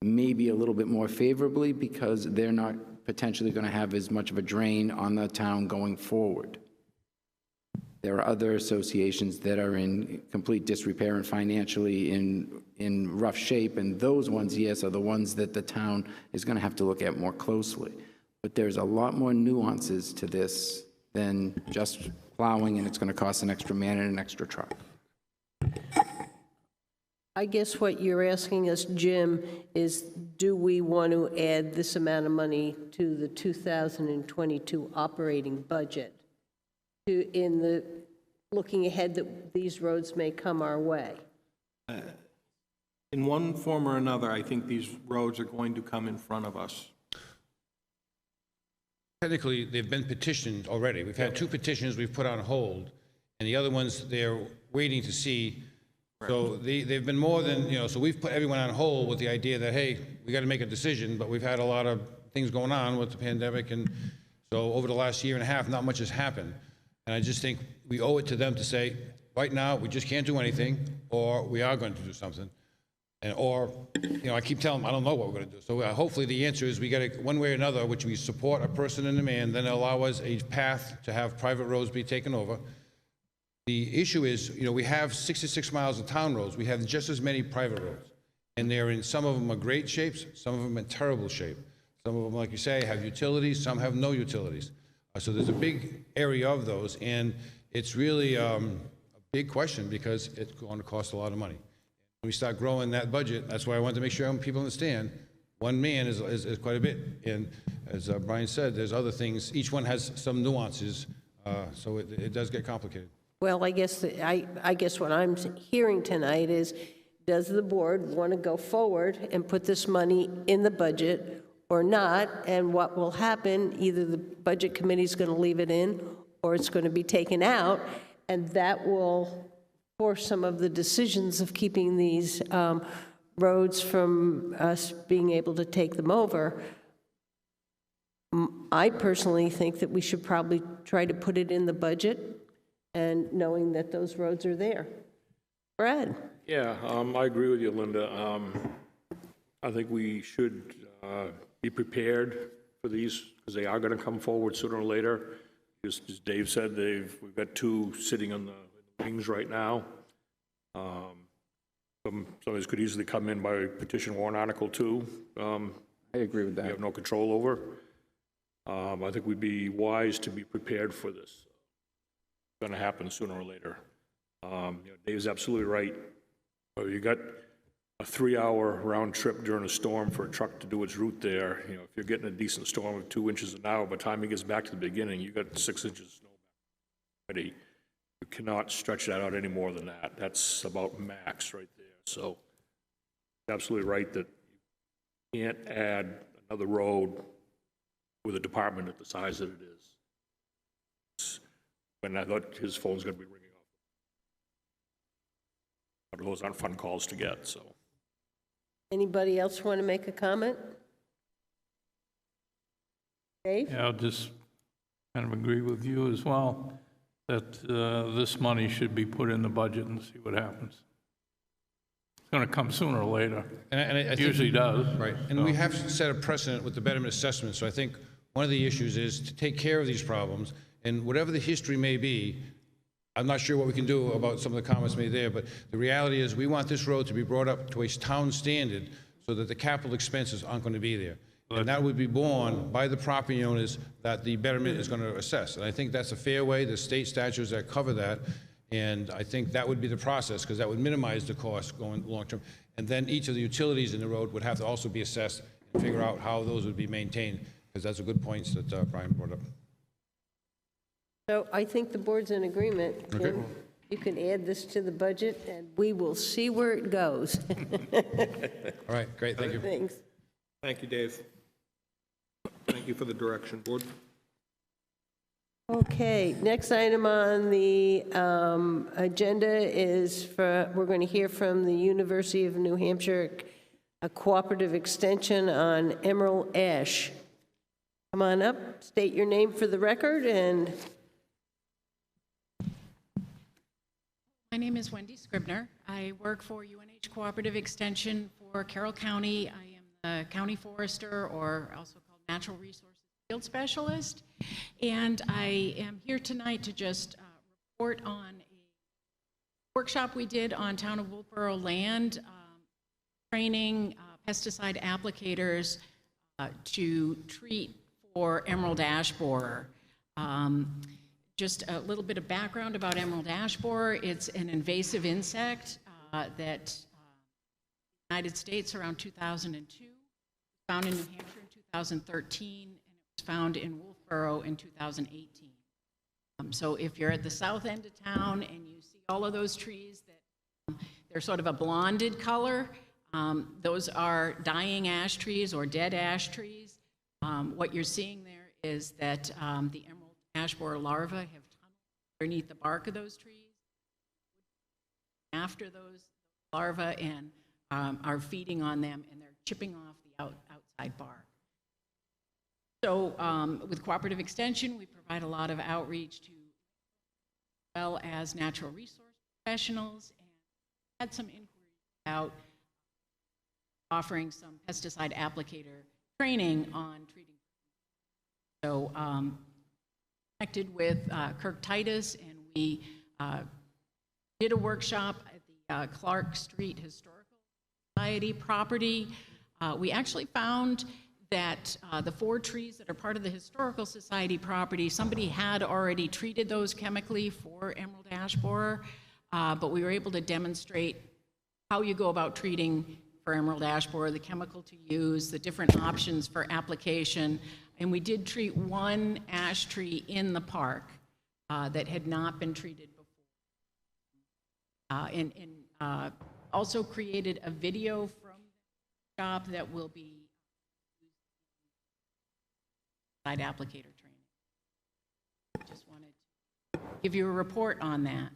Speaker 3: maybe a little bit more favorably, because they're not potentially going to have as much of a drain on the town going forward. There are other associations that are in complete disrepair and financially in rough shape, and those ones, yes, are the ones that the town is going to have to look at more closely. But there's a lot more nuances to this than just plowing, and it's going to cost an extra man and an extra truck.
Speaker 1: I guess what you're asking us, Jim, is do we want to add this amount of money to the 2022 operating budget in the looking ahead that these roads may come our way?
Speaker 6: In one form or another, I think these roads are going to come in front of us.
Speaker 10: Technically, they've been petitioned already. We've had 2 petitions we've put on hold, and the other ones they're waiting to see. So they've been more than, so we've put everyone on hold with the idea that, hey, we got to make a decision, but we've had a lot of things going on with the pandemic, and so over the last year and a half, not much has happened. And I just think we owe it to them to say, right now, we just can't do anything, or we are going to do something. Or I keep telling them, I don't know what we're going to do. So hopefully the answer is we got to, one way or another, which we support a person and a man, then allow us a path to have private roads be taken over. The issue is, we have 66 miles of town roads. We have just as many private roads. And they're in, some of them are great shapes, some of them in terrible shape. Some of them, like you say, have utilities, some have no utilities. So there's a big area of those, and it's really a big question because it's going to cost a lot of money. When we start growing that budget, that's why I wanted to make sure people understand, one man is quite a bit. And as Brian said, there's other things. Each one has some nuances, so it does get complicated.
Speaker 1: Well, I guess what I'm hearing tonight is, does the board want to go forward and put this money in the budget or not? And what will happen, either the budget committee is going to leave it in or it's going to be taken out, and that will force some of the decisions of keeping these roads from us being able to take them over. I personally think that we should probably try to put it in the budget, and knowing that those roads are there. Brad?
Speaker 4: Yeah, I agree with you, Linda. I think we should be prepared for these, because they are going to come forward sooner or later. Just as Dave said, we've got 2 sitting on the wings right now. Some of these could easily come in by petition warrant article 2.
Speaker 3: I agree with that.
Speaker 4: We have no control over. I think we'd be wise to be prepared for this. Going to happen sooner or later. Dave's absolutely right. You got a 3-hour round trip during a storm for a truck to do its route there. You know, if you're getting a decent storm of 2 inches an hour, by the time it gets back to the beginning, you got 6 inches of snow already. You cannot stretch that out any more than that. That's about max right there. So you're absolutely right that you can't add another road with a department at the size that it is. When I thought his phone's going to be ringing off. But those aren't fun calls to get, so.
Speaker 1: Anybody else want to make a comment? Dave?
Speaker 2: Yeah, I'll just kind of agree with you as well, that this money should be put in the budget and see what happens. It's going to come sooner or later.
Speaker 10: And I
Speaker 2: It
Speaker 10: think-
Speaker 2: usually does.
Speaker 10: Right, and we have set a precedent with the betterment assessment, so I think one of the issues is to take care of these problems, and whatever the history may be, I'm not sure what we can do about some of the comments made there, but the reality is we want this road to be brought up to a town standard so that the capital expenses aren't going to be there. And that would be borne by the property owners that the betterment is going to assess. And I think that's a fair way. There's state statutes that cover that. And I think that would be the process, because that would minimize the cost going long term. And then each of the utilities in the road would have to also be assessed and figure out how those would be maintained, because that's a good point that Brian brought up.
Speaker 1: So I think the board's in agreement.
Speaker 10: Okay.
Speaker 1: Tim, you can add this to the budget, and we will see where it goes.
Speaker 10: All right, great, thank you.
Speaker 1: Thanks.
Speaker 6: Thank you, Dave. Thank you for the direction, board.
Speaker 1: Okay, next item on the agenda is we're going to hear from the University of New Hampshire, a cooperative extension on Emerald Ash. Come on up, state your name for the record, and
Speaker 11: My name is Wendy Scribner. I work for UNH Cooperative Extension for Carroll County. I am the county forester, or also called natural resources field specialist. And I am here tonight to just report on a workshop we did on town of Wolfeboro land, training pesticide applicators to treat for emerald ash borer. Just a little bit of background about emerald ash borer. It's an invasive insect that in the United States around 2002, found in New Hampshire in 2013, and it was found in Wolfeboro in 2018. So if you're at the south end of town and you see all of those trees that they're sort of a blonded color, those are dying ash trees or dead ash trees. What you're seeing there is that the emerald ash borer larvae have tunneled underneath the bark of those trees after those larvae and are feeding on them, and they're chipping off the outside bark. So with Cooperative Extension, we provide a lot of outreach to as well as natural resource professionals, and had some inquiries about offering some pesticide applicator training on treating. So connected with Kirk Titus, and we did a workshop at the Clark Street Historical Society property. We actually found that the 4 trees that are part of the Historical Society property, somebody had already treated those chemically for emerald ash borer, but we were able to demonstrate how you go about treating for emerald ash borer, the chemical to use, the different options for application. And we did treat 1 ash tree in the park that had not been treated before. And also created a video from the shop that will be side applicator training. Just wanted to give you a report on that.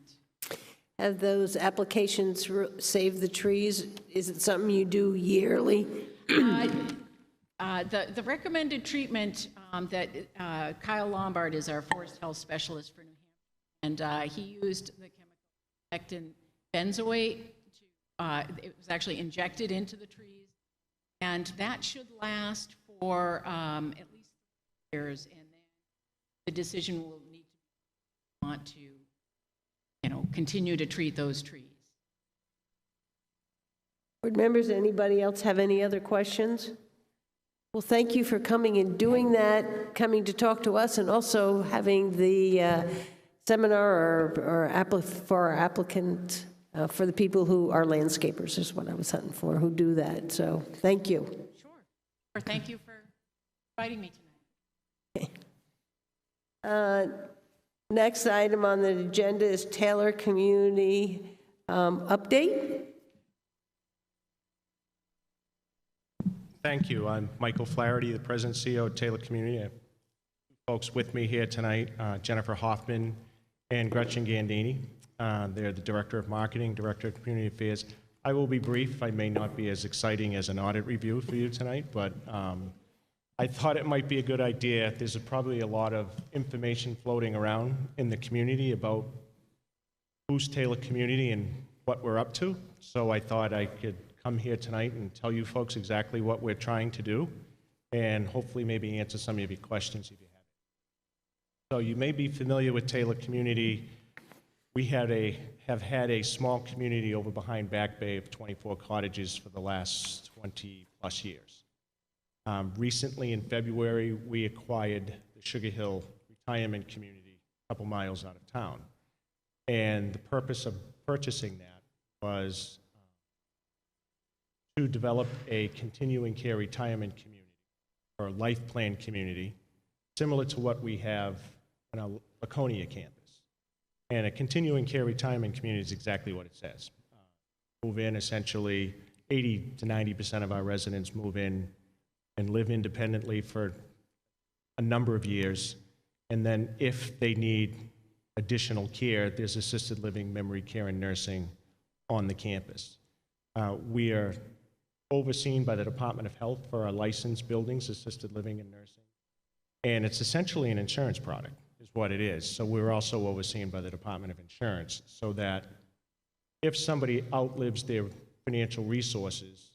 Speaker 1: have those applications save the trees? Is it something you do yearly?
Speaker 11: The recommended treatment that Kyle Lombard is our forest health specialist for New Hampshire, and he used the chemical pectin benzoate. It was actually injected into the trees, and that should last for at least 3 years, and then the decision will need to be want to, continue to treat those trees.
Speaker 1: Board members, anybody else have any other questions? Well, thank you for coming and doing that, coming to talk to us, and also having the seminar for our applicant for the people who are landscapers, is what I was hunting for, who do that. So thank you.
Speaker 11: Sure. Or thank you for inviting me tonight.
Speaker 1: Next item on the agenda is Taylor Community update.
Speaker 12: Thank you. I'm Michael Flaherty, the President and CEO of Taylor Community. I have folks with me here tonight, Jennifer Hoffman and Gretchen Gandini. They're the Director of Marketing, Director of Community Affairs. I will be brief. I may not be as exciting as an audit review for you tonight, but I thought it might be a good idea. There's probably a lot of information floating around in the community about who's Taylor Community and what we're up to. So I thought I could come here tonight and tell you folks exactly what we're trying to do and hopefully maybe answer some of your questions if you have it. So you may be familiar with Taylor Community. We have had a small community over behind Back Bay of 24 cottages for the last 20 plus years. Recently in February, we acquired the Sugar Hill Retirement Community a couple miles out of town. And the purpose of purchasing that was to develop a continuing care retirement community or a life plan community similar to what we have on our Laconia campus. And a continuing care retirement community is exactly what it says. Move in, essentially 80 to 90% of our residents move in and live independently for a number of years. And then if they need additional care, there's assisted living, memory care, and nursing on the campus. We are overseen by the Department of Health for our licensed buildings, assisted living and nursing. And it's essentially an insurance product, is what it is. So we're also overseen by the Department of Insurance so that if somebody outlives their financial resources,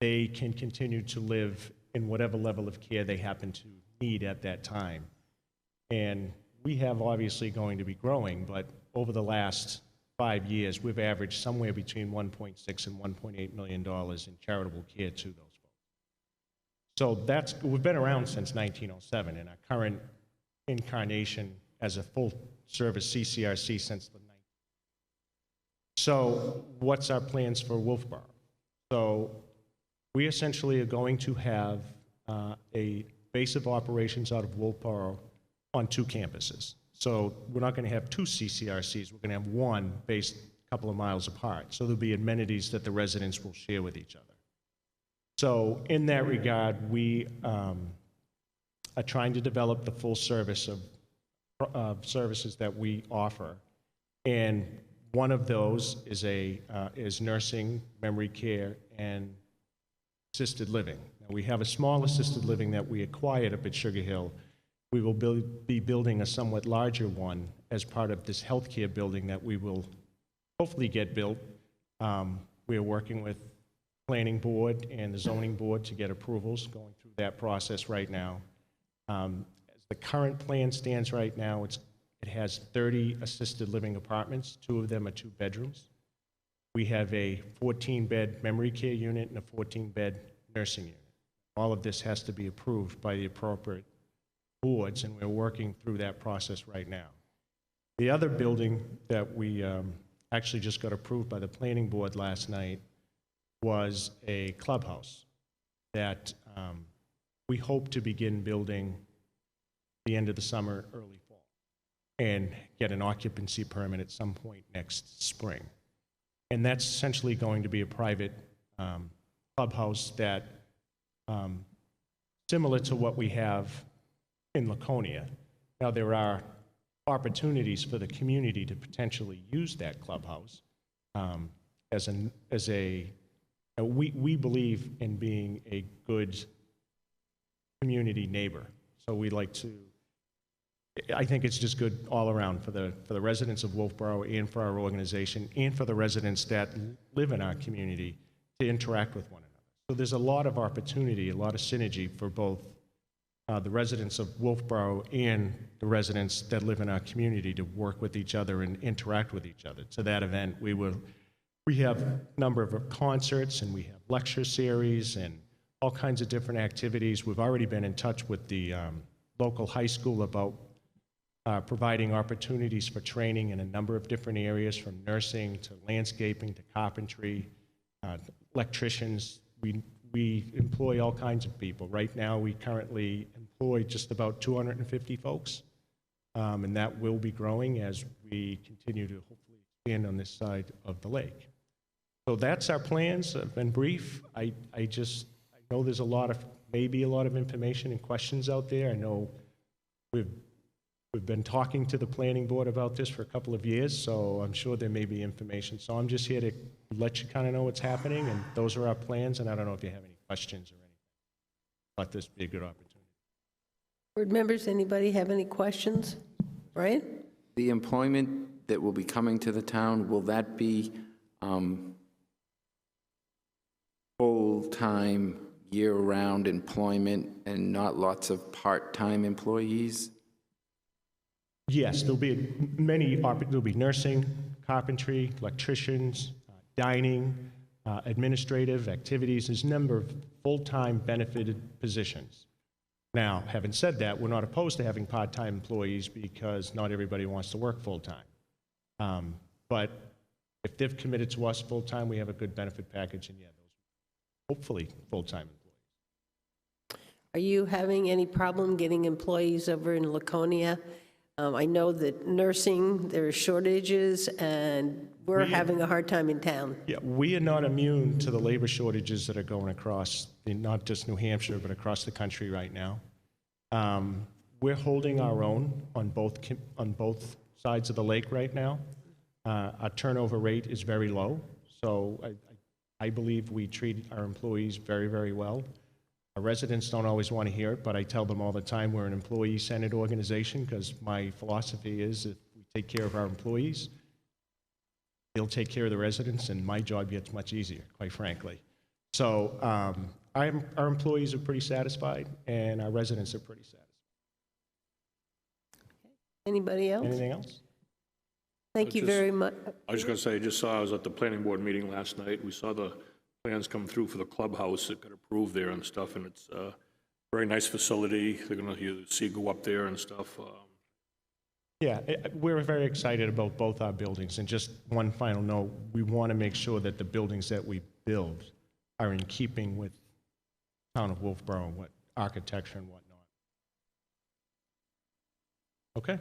Speaker 12: they can continue to live in whatever level of care they happen to need at that time. And we have obviously going to be growing, but over the last 5 years, we've averaged somewhere between $1.6 and $1.8 million in charitable care to those folks. So we've been around since 1907, and our current incarnation as a full-service CCRC since the 90s. So what's our plans for Wolfeboro? So we essentially are going to have a base of operations out of Wolfeboro on 2 campuses. So we're not going to have 2 CCRCs. We're going to have one based a couple of miles apart. So there'll be amenities that the residents will share with each other. So in that regard, we are trying to develop the full service of services that we offer. And one of those is nursing, memory care, and assisted living. Now, we have a small assisted living that we acquired up at Sugar Hill. We will be building a somewhat larger one as part of this healthcare building that we will hopefully get built. We are working with Planning Board and the Zoning Board to get approvals, going through that process right now. As the current plan stands right now, it has 30 assisted living apartments. 2 of them are 2 bedrooms. We have a 14-bed memory care unit and a 14-bed nursing unit. All of this has to be approved by the appropriate boards, and we're working through that process right now. The other building that we actually just got approved by the Planning Board last night was a clubhouse that we hope to begin building the end of the summer, early fall, and get an occupancy permit at some point next spring. And that's essentially going to be a private clubhouse that, similar to what we have in Laconia. Now, there are opportunities for the community to potentially use that clubhouse we believe in being a good community neighbor. So we like to, I think it's just good all around for the residents of Wolfeboro and for our organization and for the residents that live in our community to interact with one another. So there's a lot of opportunity, a lot of synergy for both the residents of Wolfeboro and the residents that live in our community to work with each other and interact with each other. To that event, we have a number of concerts and we have lecture series and all kinds of different activities. We've already been in touch with the local high school about providing opportunities for training in a number of different areas, from nursing to landscaping to carpentry, electricians. We employ all kinds of people. Right now, we currently employ just about 250 folks, and that will be growing as we continue to hopefully expand on this side of the lake. So that's our plans. I've been brief. I know there's maybe a lot of information and questions out there. I know we've been talking to the planning board about this for a couple of years, so I'm sure there may be information. So I'm just here to let you kind of know what's happening, and those are our plans, and I don't know if you have any questions or anything. I thought this would be a good opportunity.
Speaker 1: Board members, anybody have any questions? Brian?
Speaker 3: The employment that will be coming to the town, will that be full-time, year-round employment and not lots of part-time employees?
Speaker 12: Yes, there'll be there'll be nursing, carpentry, electricians, dining, administrative activities. There's a number of full-time benefited positions. Now, having said that, we're not opposed to having part-time employees because not everybody wants to work full-time. But if they've committed to us full-time, we have a good benefit package, and yeah, those hopefully full-time employees.
Speaker 1: Are you having any problem getting employees over in Laconia? I know that nursing, there are shortages, and we're having a hard time in town.
Speaker 12: Yeah, we are not immune to the labor shortages that are going across, not just New Hampshire, but across the country right now. We're holding our own on both sides of the lake right now. Our turnover rate is very low, so I believe we treat our employees very, very well. Our residents don't always want to hear it, but I tell them all the time we're an employee-centered organization because my philosophy is if we take care of our employees, they'll take care of the residents, and my job gets much easier, quite frankly. So our employees are pretty satisfied, and our residents are pretty satisfied.
Speaker 1: Anybody else?
Speaker 12: Anything else?
Speaker 1: Thank you very much.
Speaker 4: I was just going to say, I was at the planning board meeting last night. We saw the plans come through for the clubhouse that got approved there and stuff, and it's a very nice facility. They're going to see go up there and stuff.
Speaker 12: Yeah, we're very excited about both our buildings. And just one final note, we want to make sure that the buildings that we build are in keeping with the town of Wolfeboro and what architecture and whatnot. Okay?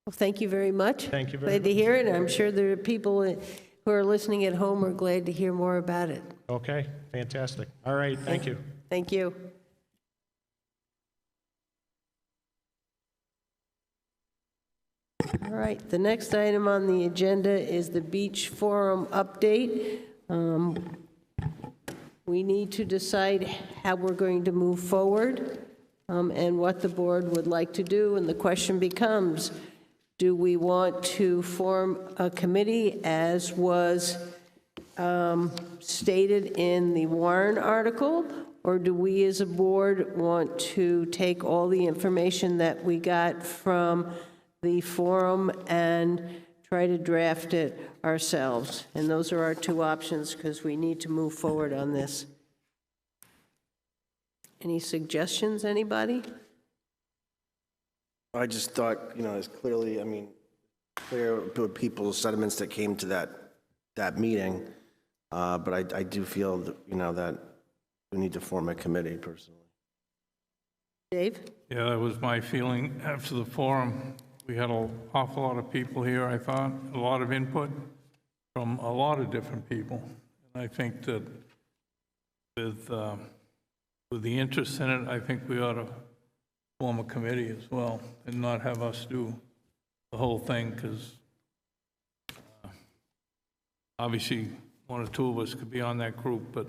Speaker 1: Well, thank you very much.
Speaker 12: Thank you very much.
Speaker 1: Glad to hear it. I'm sure there are people who are listening at home are glad to hear more about it.
Speaker 12: Okay, fantastic. All right, thank you.
Speaker 1: Thank you. All right, the next item on the agenda is the Beach Forum update. We need to decide how we're going to move forward and what the board would like to do, and the question becomes, do we want to form a committee as was stated in the Warren article, or do we as a board want to take all the information that we got from the forum and try to draft it ourselves? And those are our two options because we need to move forward on this. Any suggestions, anybody?
Speaker 13: I just thought, it's clearly, clear people's sentiments that came to that meeting, but I do feel that, that we need to form a committee personally.
Speaker 1: Dave?
Speaker 2: Yeah, that was my feeling after the forum. We had an awful lot of people here, I thought, a lot of input from a lot of different people. And I think that with the interest in it, I think we ought to form a committee as well and not have us do the whole thing, because obviously one or two of us could be on that group, but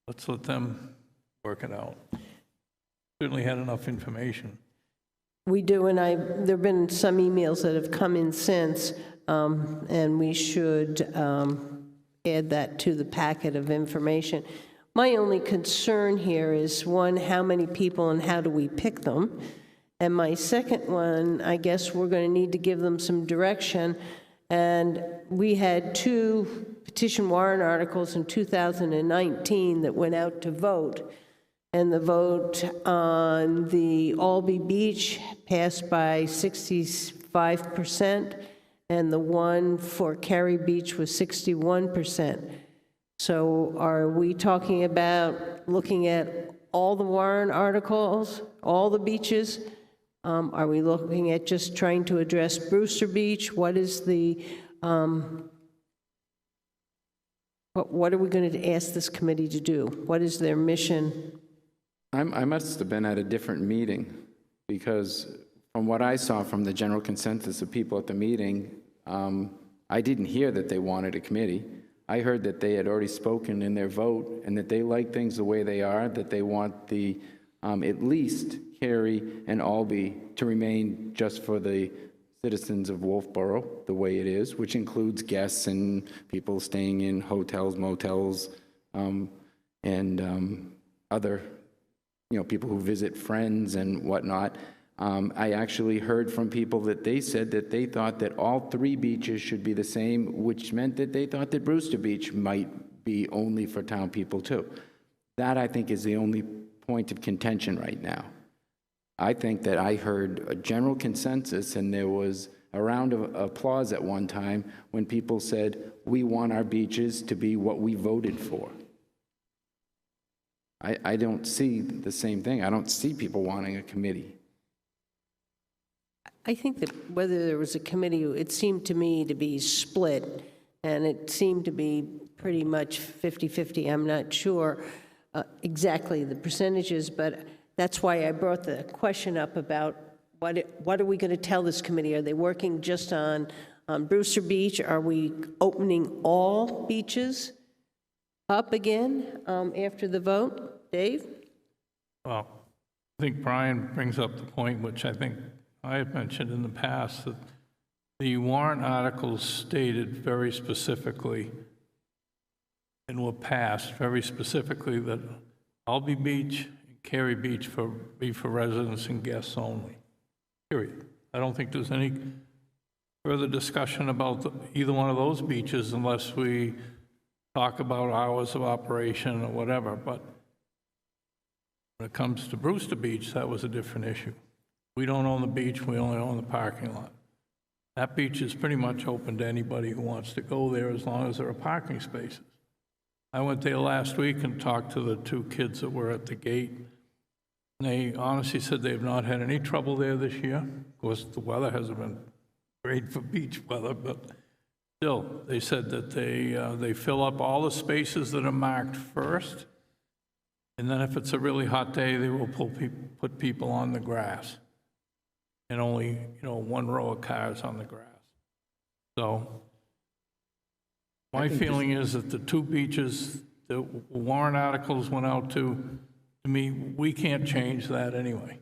Speaker 2: let's let them work it out. Certainly had enough information.
Speaker 1: We do, and there have been some emails that have come in since, and we should add that to the packet of information. My only concern here is, one, how many people and how do we pick them? And my second one, I guess we're going to need to give them some direction. And we had 2 petition warrant articles in 2019 that went out to vote. And the vote on the Albee Beach passed by 65%, and the one for Cary Beach was 61%. So are we talking about looking at all the warrant articles, all the beaches? Are we looking at just trying to address Brewster Beach? What is the, what are we going to ask this committee to do? What is their mission?
Speaker 3: I must have been at a different meeting, because from what I saw from the general consensus of people at the meeting, I didn't hear that they wanted a committee. I heard that they had already spoken in their vote and that they like things the way they are, that they want the, at least Cary and Albee to remain just for the citizens of Wolfeboro, the way it is, which includes guests and people staying in hotels, motels, and other, people who visit friends and whatnot. I actually heard from people that they said that they thought that all 3 beaches should be the same, which meant that they thought that Brewster Beach might be only for town people too. That, I think, is the only point of contention right now. I think that I heard a general consensus, and there was a round of applause at one time when people said, we want our beaches to be what we voted for. I don't see the same thing. I don't see people wanting a committee.
Speaker 1: I think that whether there was a committee, it seemed to me to be split, and it seemed to be pretty much 50-50. I'm not sure exactly the percentages, but that's why I brought the question up about what are we going to tell this committee? Are they working just on Brewster Beach? Are we opening all beaches up again after the vote? Dave?
Speaker 2: Well, I think Brian brings up the point, which I think I have mentioned in the past, that the warrant articles stated very specifically and were passed very specifically that Albee Beach and Cary Beach be for residents and guests only, period. I don't think there's any further discussion about either one of those beaches unless we talk about hours of operation or whatever, but when it comes to Brewster Beach, that was a different issue. We don't own the beach, we only own the parking lot. That beach is pretty much open to anybody who wants to go there as long as there are parking spaces. I went there last week and talked to the 2 kids that were at the gate. And they honestly said they have not had any trouble there this year. Of course, the weather hasn't been great for beach weather, but still, they said that they fill up all the spaces that are marked first, and then if it's a really hot day, they will put people on the grass. And only, 1 row of cars on the grass. So my feeling is that the 2 beaches the warrant articles went out to me, we can't change that anyway.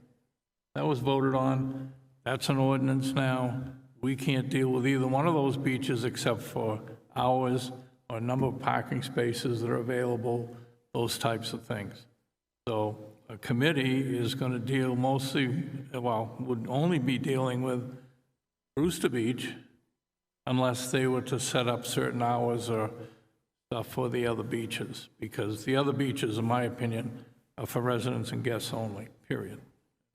Speaker 2: That was voted on. That's an ordinance now. We can't deal with either one of those beaches except for hours or number of parking spaces that are available, those types of things. So a committee is going to deal mostly, well, would only be dealing with Brewster Beach unless they were to set up certain hours or stuff for the other beaches, because the other beaches, in my opinion, are for residents and guests only, period.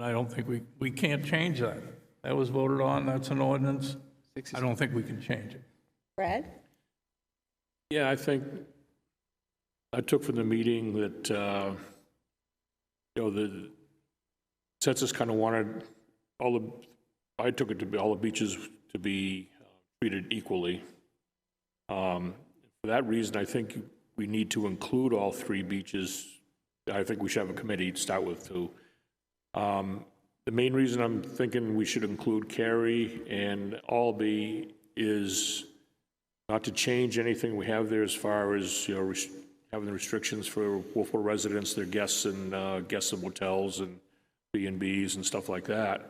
Speaker 2: I don't think we can't change that. That was voted on, that's an ordinance. I don't think we can change it.
Speaker 1: Brad?
Speaker 4: Yeah, I think I took from the meeting that, the census kind of wanted I took it to be all the beaches to be treated equally. For that reason, I think we need to include all 3 beaches. I think we should have a committee to start with, too. The main reason I'm thinking we should include Cary and Albee is not to change anything we have there as far as, having the restrictions for Wolfeboro residents, their guests and guests of hotels and B&Bs and stuff like that.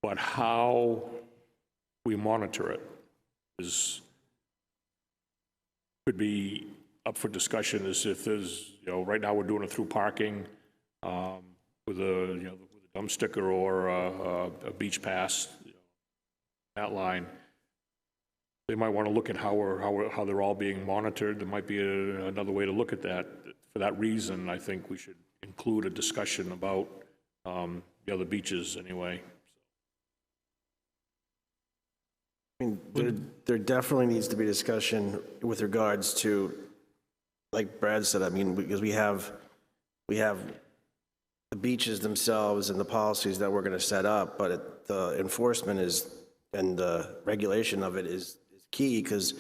Speaker 4: But how we monitor it could be up for discussion. As if there's, right now we're doing it through parking with a dump sticker or a beach pass, that line. They might want to look at how they're all being monitored. There might be another way to look at that. For that reason, I think we should include a discussion about the other beaches anyway.
Speaker 13: I mean, there definitely needs to be discussion with regards to, like Brad said, I mean, because we have the beaches themselves and the policies that we're going to set up, but the enforcement is, and the regulation of it is key, because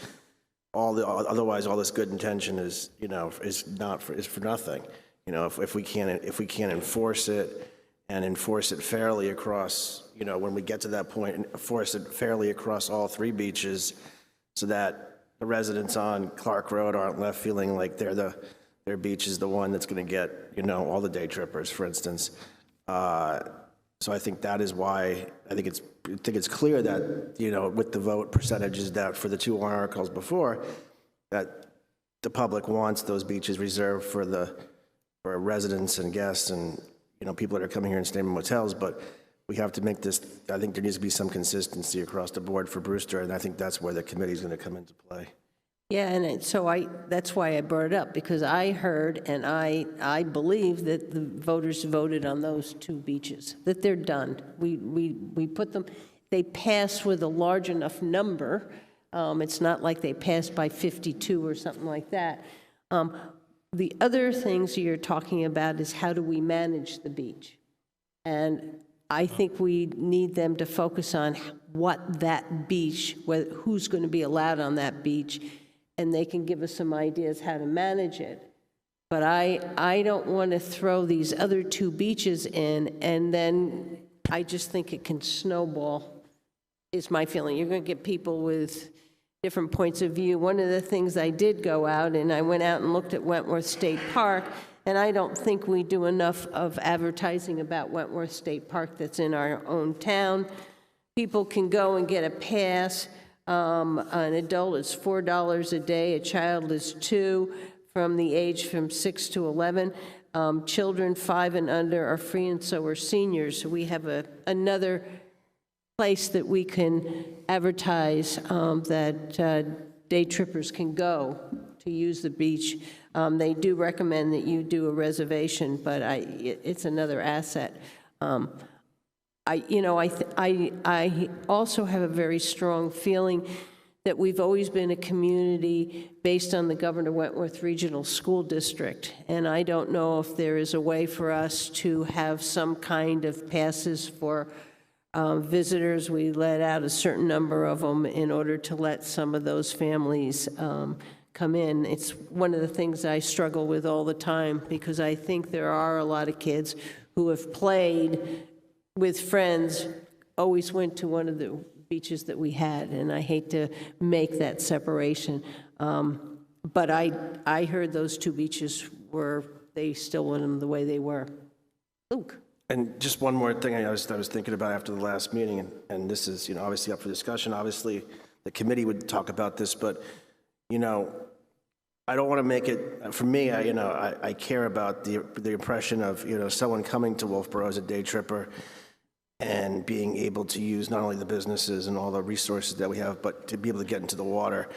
Speaker 13: otherwise all this good intention is, is for nothing. If we can't enforce it and enforce it fairly across, when we get to that point, enforce it fairly across all three beaches, so that the residents on Clark Road aren't left feeling like their beach is the one that's going to get, all the day trippers, for instance. So I think that is why I think it's clear that, with the vote percentages that for the two warrant articles before, that the public wants those beaches reserved for residents and guests and, people that are coming here and staying in motels. But we have to make this, I think there needs to be some consistency across the board for Brewster, and I think that's where the committee is going to come into play.
Speaker 1: Yeah, and that's why I brought it up, because I heard and I believe that the voters voted on those two beaches, that they're done. We put them, they passed with a large enough number. It's not like they passed by 52 or something like that. The other things you're talking about is how do we manage the beach? And I think we need them to focus on what that beach, who's going to be allowed on that beach, and they can give us some ideas how to manage it. But I don't want to throw these other two beaches in, and then I just think it can snowball, is my feeling. You're going to get people with different points of view. One of the things I did go out, and I went out and looked at Wentworth State Park, and I don't think we do enough of advertising about Wentworth State Park that's in our own town. People can go and get a pass. An adult is $4 a day, a child is $2, from the age from 6 to 11. Children 5 and under are free, and so are seniors. So we have another place that we can advertise that day trippers can go to use the beach. They do recommend that you do a reservation, but it's another asset. I also have a very strong feeling that we've always been a community based on the Governor Wentworth Regional School District, and I don't know if there is a way for us to have some kind of passes for visitors. We let out a certain number of them in order to let some of those families come in. It's one of the things I struggle with all the time, because I think there are a lot of kids who have played with friends, always went to one of the beaches that we had, and I hate to make that separation. But I heard those two beaches they still want them the way they were. Luke.
Speaker 13: And just one more thing I was thinking about after the last meeting, and this is, obviously up for discussion. Obviously, the committee would talk about this, but, I don't want to make it, for me, I care about the impression of, someone coming to Wolfeboro as a day tripper and being able to use not only the businesses and all the resources that we have, but to be able to get into the water.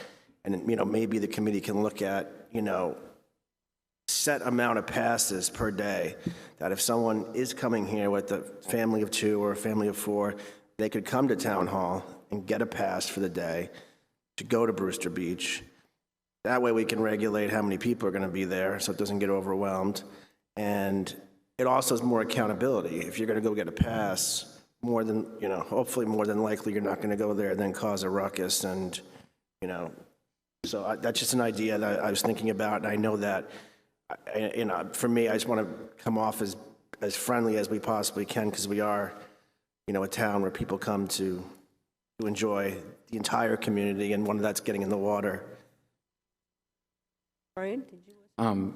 Speaker 13: And, maybe the committee can look at, set amount of passes per day, that if someone is coming here with a family of 2 or a family of 4, they could come to Town Hall and get a pass for the day to go to Brewster Beach. That way we can regulate how many people are going to be there so it doesn't get overwhelmed. And it also is more accountability. If you're going to go get a pass, hopefully more than likely you're not going to go there and then cause a ruckus. And, so that's just an idea that I was thinking about. And I know that, for me, I just want to come off as friendly as we possibly can, because we are, a town where people come to enjoy the entire community, and one of that's getting in the water.
Speaker 1: Brian, did you?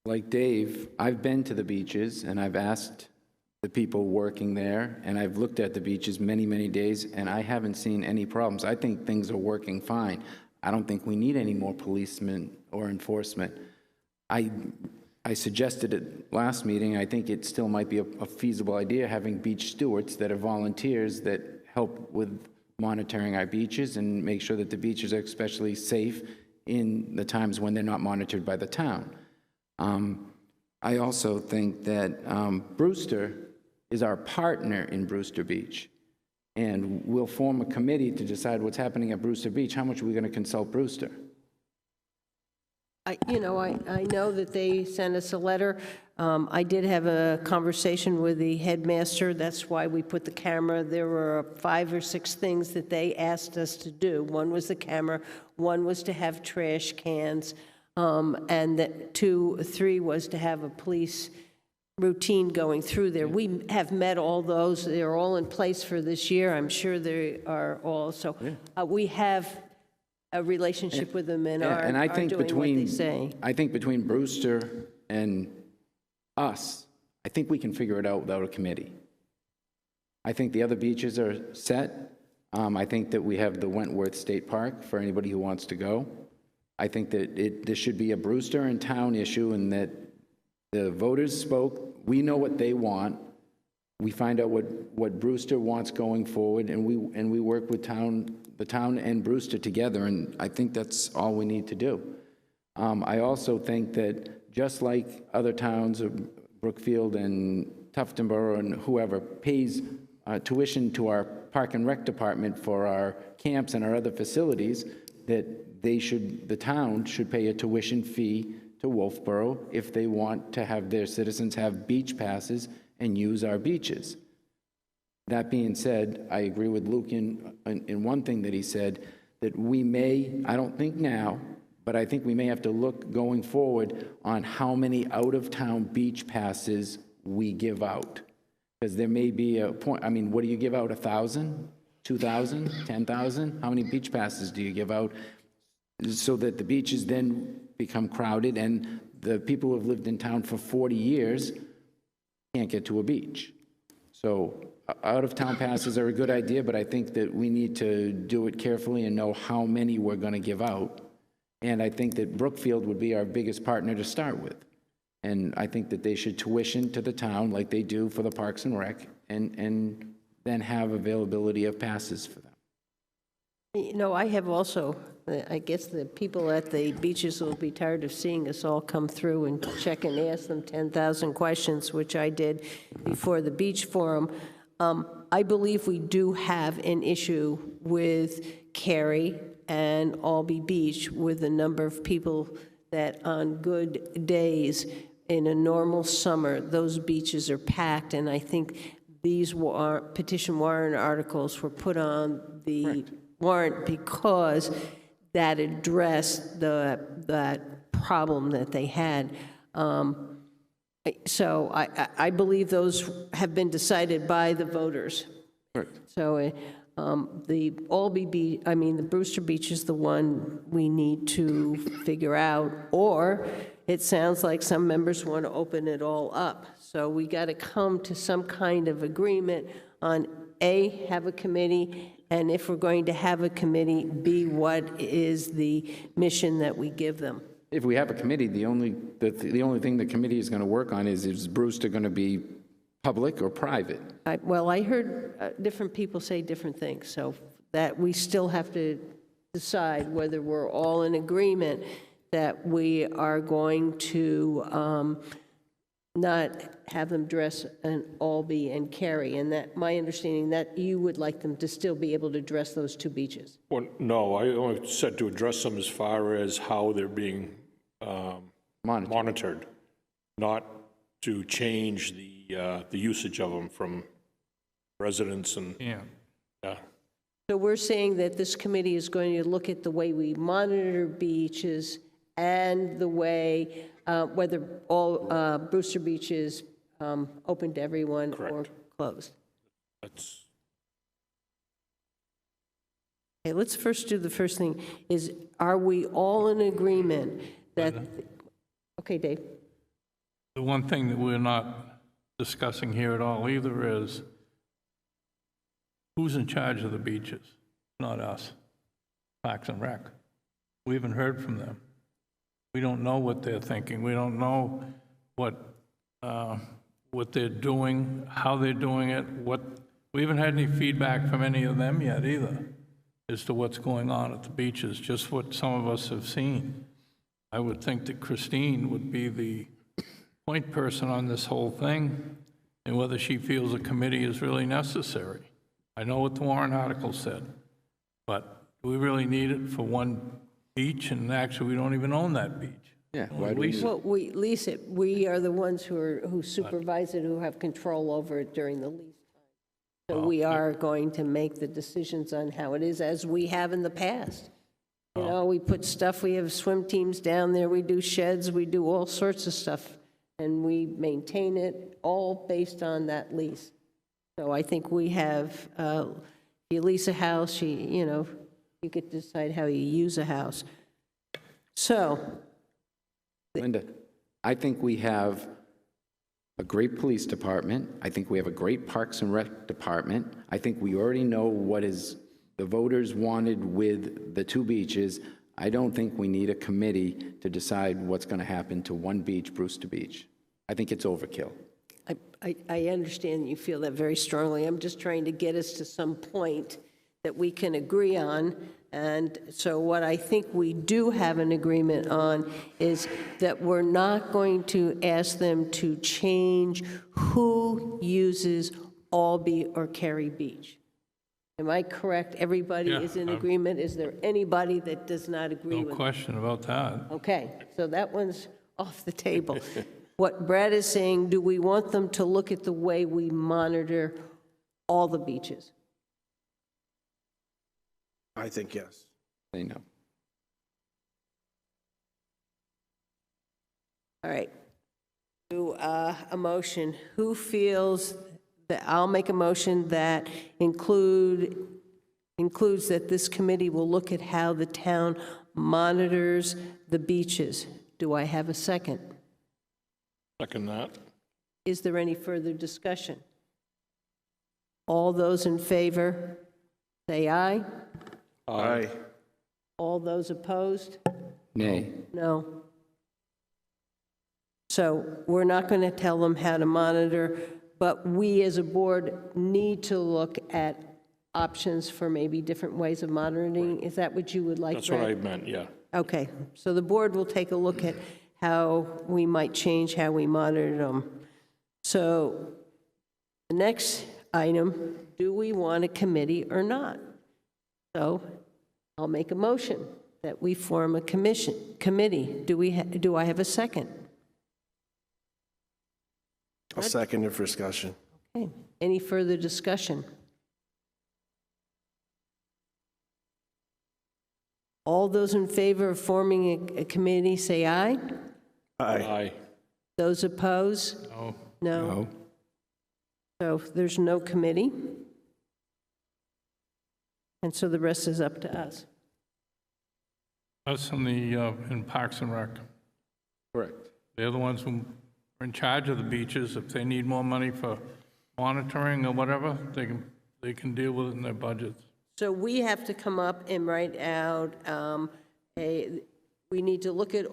Speaker 3: Like Dave, I've been to the beaches, and I've asked the people working there, and I've looked at the beaches many, many days, and I haven't seen any problems. I think things are working fine. I don't think we need any more policemen or enforcement. I suggested it last meeting. I think it still might be a feasible idea, having beach stewards that are volunteers that help with monitoring our beaches and make sure that the beaches are especially safe in the times when they're not monitored by the town. I also think that Brewster is our partner in Brewster Beach, and we'll form a committee to decide what's happening at Brewster Beach. How much are we going to consult Brewster?
Speaker 1: I know that they sent us a letter. I did have a conversation with the headmaster. That's why we put the camera. There were 5 or 6 things that they asked us to do. One was the camera, one was to have trash cans, and that 3 was to have a police routine going through there. We have met all those. They're all in place for this year. I'm sure they are all. So we have a relationship with them and are doing what they say.
Speaker 3: I think between Brewster and us, I think we can figure it out without a committee. I think the other beaches are set. I think that we have the Wentworth State Park for anybody who wants to go. I think that this should be a Brewster and town issue, and that the voters spoke. We know what they want. We find out what Brewster wants going forward, and we work with the town and Brewster together, and I think that's all we need to do. I also think that just like other towns, Brookfield and Tuftonboro and whoever pays tuition to our Park and Rec department for our camps and our other facilities, that the town should pay a tuition fee to Wolfeboro if they want to have their citizens have beach passes and use our beaches. That being said, I agree with Luke in one thing that he said, that we may, I don't think now, but I think we may have to look going forward on how many out-of-town beach passes we give out. Because there may be a point, I mean, what do you give out, 1,000, 2,000, 10,000? How many beach passes do you give out? So that the beaches then become crowded, and the people who have lived in town for 40 years can't get to a beach. So out-of-town passes are a good idea, but I think that we need to do it carefully and know how many we're going to give out. And I think that Brookfield would be our biggest partner to start with. And I think that they should tuition to the town like they do for the Parks and Rec, and then have availability of passes for them.
Speaker 1: You know, I have also, I guess the people at the beaches will be tired of seeing us all come through and check and ask them 10,000 questions, which I did before the beach forum. I believe we do have an issue with Cary and Albee Beach with the number of people that on good days in a normal summer, those beaches are packed, and I think these petition warrant articles were put on the warrant because that addressed that problem that they had. So I believe those have been decided by the voters.
Speaker 3: Correct.
Speaker 1: So the Albee Beach, I mean, the Brewster Beach is the one we need to figure out, or it sounds like some members want to open it all up. So we got to come to some kind of agreement on A, have a committee, and if we're going to have a committee, B, what is the mission that we give them?
Speaker 3: If we have a committee, the only thing the committee is going to work on is Brewster going to be public or private?
Speaker 1: Well, I heard different people say different things, so that we still have to decide whether we're all in agreement that we are going to not have them dress an Albee and Cary, and that my understanding that you would like them to still be able to dress those 2 beaches.
Speaker 4: Well, no, I only said to address them as far as how they're being monitored, not to change the usage of them from residents and.
Speaker 2: Yeah.
Speaker 1: So we're saying that this committee is going to look at the way we monitor beaches and the way, whether all Brewster Beach is open to everyone or closed.
Speaker 4: That's.
Speaker 1: Okay, let's first do the first thing, is are we all in agreement that, okay, Dave?
Speaker 2: The one thing that we're not discussing here at all either is who's in charge of the beaches? Not us, Parks and Rec. We haven't heard from them. We don't know what they're thinking. We don't know what they're doing, how they're doing it. We haven't had any feedback from any of them yet either as to what's going on at the beaches, just what some of us have seen. I would think that Christine would be the point person on this whole thing and whether she feels a committee is really necessary. I know what the warrant article said, but do we really need it for one beach? And actually, we don't even own that beach.
Speaker 3: Yeah,
Speaker 2: We
Speaker 3: why do we
Speaker 2: lease
Speaker 3: need
Speaker 2: it.
Speaker 1: Well, we lease it. We are the ones who supervise it, who have control over it during the lease time. So we are going to make the decisions on how it is, as we have in the past. You know, we put stuff, we have swim teams down there, we do sheds, we do all sorts of stuff, and we maintain it all based on that lease. So I think we have, you lease a house, you know, you could decide how you use a house. So,
Speaker 3: Linda, I think we have a great police department. I think we have a great Parks and Rec department. I think we already know what is the voters wanted with the two beaches. I don't think we need a committee to decide what's going to happen to one beach, Brewster Beach. I think it's overkill.
Speaker 1: I understand you feel that very strongly. I'm just trying to get us to some point that we can agree on. And so what I think we do have an agreement on is that we're not going to ask them to change who uses Albee or Cary Beach. Am I correct? Everybody
Speaker 2: Yeah,
Speaker 1: is in agreement? Is there anybody that does not agree
Speaker 2: No
Speaker 1: with?
Speaker 2: question about that.
Speaker 1: Okay, so that one's off the table. What Brad is saying, do we want them to look at the way we monitor all the beaches?
Speaker 13: I think yes.
Speaker 3: They know.
Speaker 1: All right. Do a motion. Who feels that, I'll make a motion that includes that this committee will look at how the town monitors the beaches. Do I have a second?
Speaker 4: Second that.
Speaker 1: Is there any further discussion? All those in favor, say aye.
Speaker 13: Aye.
Speaker 1: All those opposed?
Speaker 3: Nay.
Speaker 1: No. So we're not going to tell them how to monitor, but we as a board need to look at options for maybe different ways of monitoring. Is that what you would like,
Speaker 4: That's what I
Speaker 1: Brad?
Speaker 4: meant, yeah.
Speaker 1: Okay, so the board will take a look at how we might change how we monitor them. So the next item, do we want a committee or not? So I'll make a motion that we form a committee. Do I have a second?
Speaker 13: I'll second it for discussion.
Speaker 1: Okay, any further discussion? All those in favor of forming a committee, say aye.
Speaker 4: Aye.
Speaker 1: Those opposed?
Speaker 2: No.
Speaker 1: No. So there's no committee. And so the rest is up to us.
Speaker 2: Us in Parks and Rec.
Speaker 3: Correct.
Speaker 2: They're the ones who are in charge of the beaches. If they need more money for monitoring or whatever, they can deal with it in their budgets.
Speaker 1: So we have to come up and write out we need to look at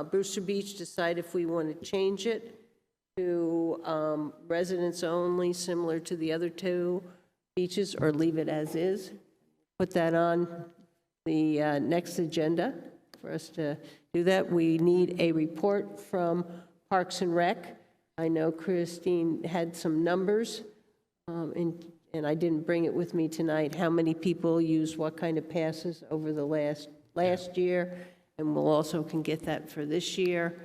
Speaker 1: Brewster Beach, decide if we want to change it to residents only, similar to the other two beaches, or leave it as is. Put that on the next agenda for us to do that. We need a report from Parks and Rec. I know Christine had some numbers, and I didn't bring it with me tonight, how many people used what kind of passes over the last year, and we'll also can get that for this year,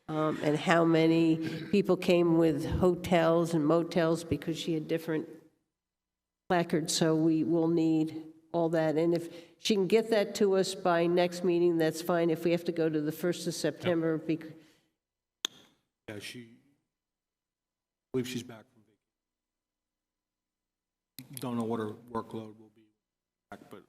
Speaker 1: and how many people came with hotels and motels, because she had different placards, so we will need all that. And if she can get that to us by next meeting, that's fine. If we have to go to the 1st of September,
Speaker 6: Yeah, I believe she's back from vacation. Don't know what her workload will be back, but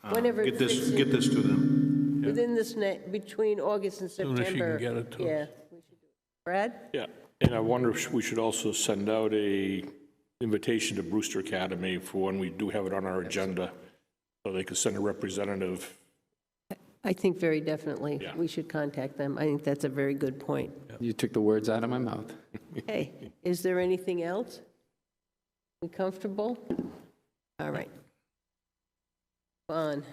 Speaker 6: I will
Speaker 1: Whenever
Speaker 6: get
Speaker 1: it
Speaker 6: this
Speaker 1: fits in.
Speaker 6: get this to them.
Speaker 1: within this, between August and
Speaker 2: Soon as she
Speaker 1: September.
Speaker 2: can get it to us.
Speaker 1: Yeah, we should do it. Brad?
Speaker 4: Yeah, and I wonder if we should also send out a invitation to Brewster Academy for when we do have it on our agenda, so they could send a representative.
Speaker 1: I think very definitely
Speaker 4: Yeah.
Speaker 1: we should contact them. I think that's a very good point.
Speaker 3: You took the words out of my mouth.
Speaker 1: Okay, is there anything else? We comfortable? All right. On.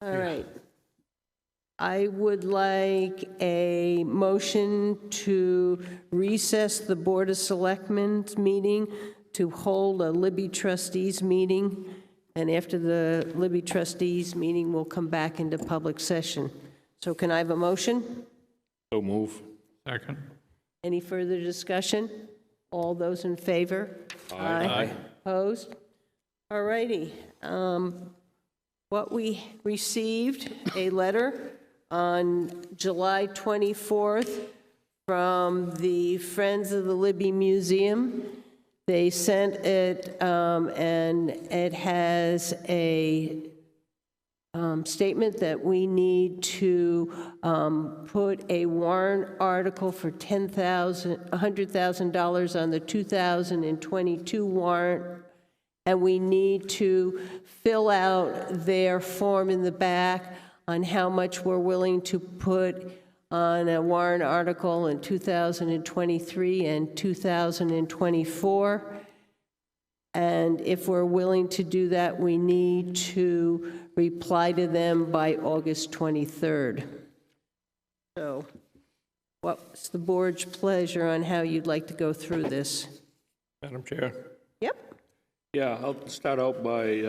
Speaker 1: All right. I would like a motion to recess the Board of Selectmen's meeting to hold a Libby trustees meeting, and after the Libby trustees meeting, we'll come back into public session. So can I have a motion?
Speaker 4: So move.
Speaker 2: Second.
Speaker 1: Any further discussion? All those in favor?
Speaker 4: Aye.
Speaker 1: Opposed? All righty. What we received, a letter on July 24th from the Friends of the Libby Museum. They sent it, and it has a statement that we need to put a warrant article for $100,000 on the 2022 warrant, and we need to fill out their form in the back on how much we're willing to put on a warrant article in 2023 and 2024. And if we're willing to do that, we need to reply to them by August 23rd. So what's the board's pleasure on how you'd like to go through this?
Speaker 4: Madam Chair?
Speaker 1: Yep.
Speaker 4: Yeah, I'll start out by,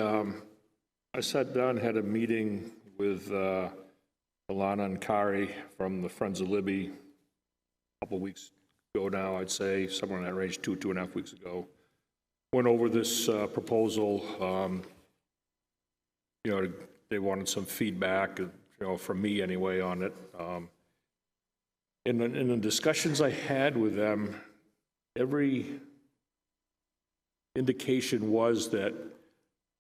Speaker 4: I sat down, had a meeting with Alana and Kari from the Friends of Libby a couple weeks ago now, I'd say, somewhere in that range, 2.5 weeks ago. Went over this proposal. You know, they wanted some feedback, you know, from me anyway on it. In the discussions I had with them, every indication was that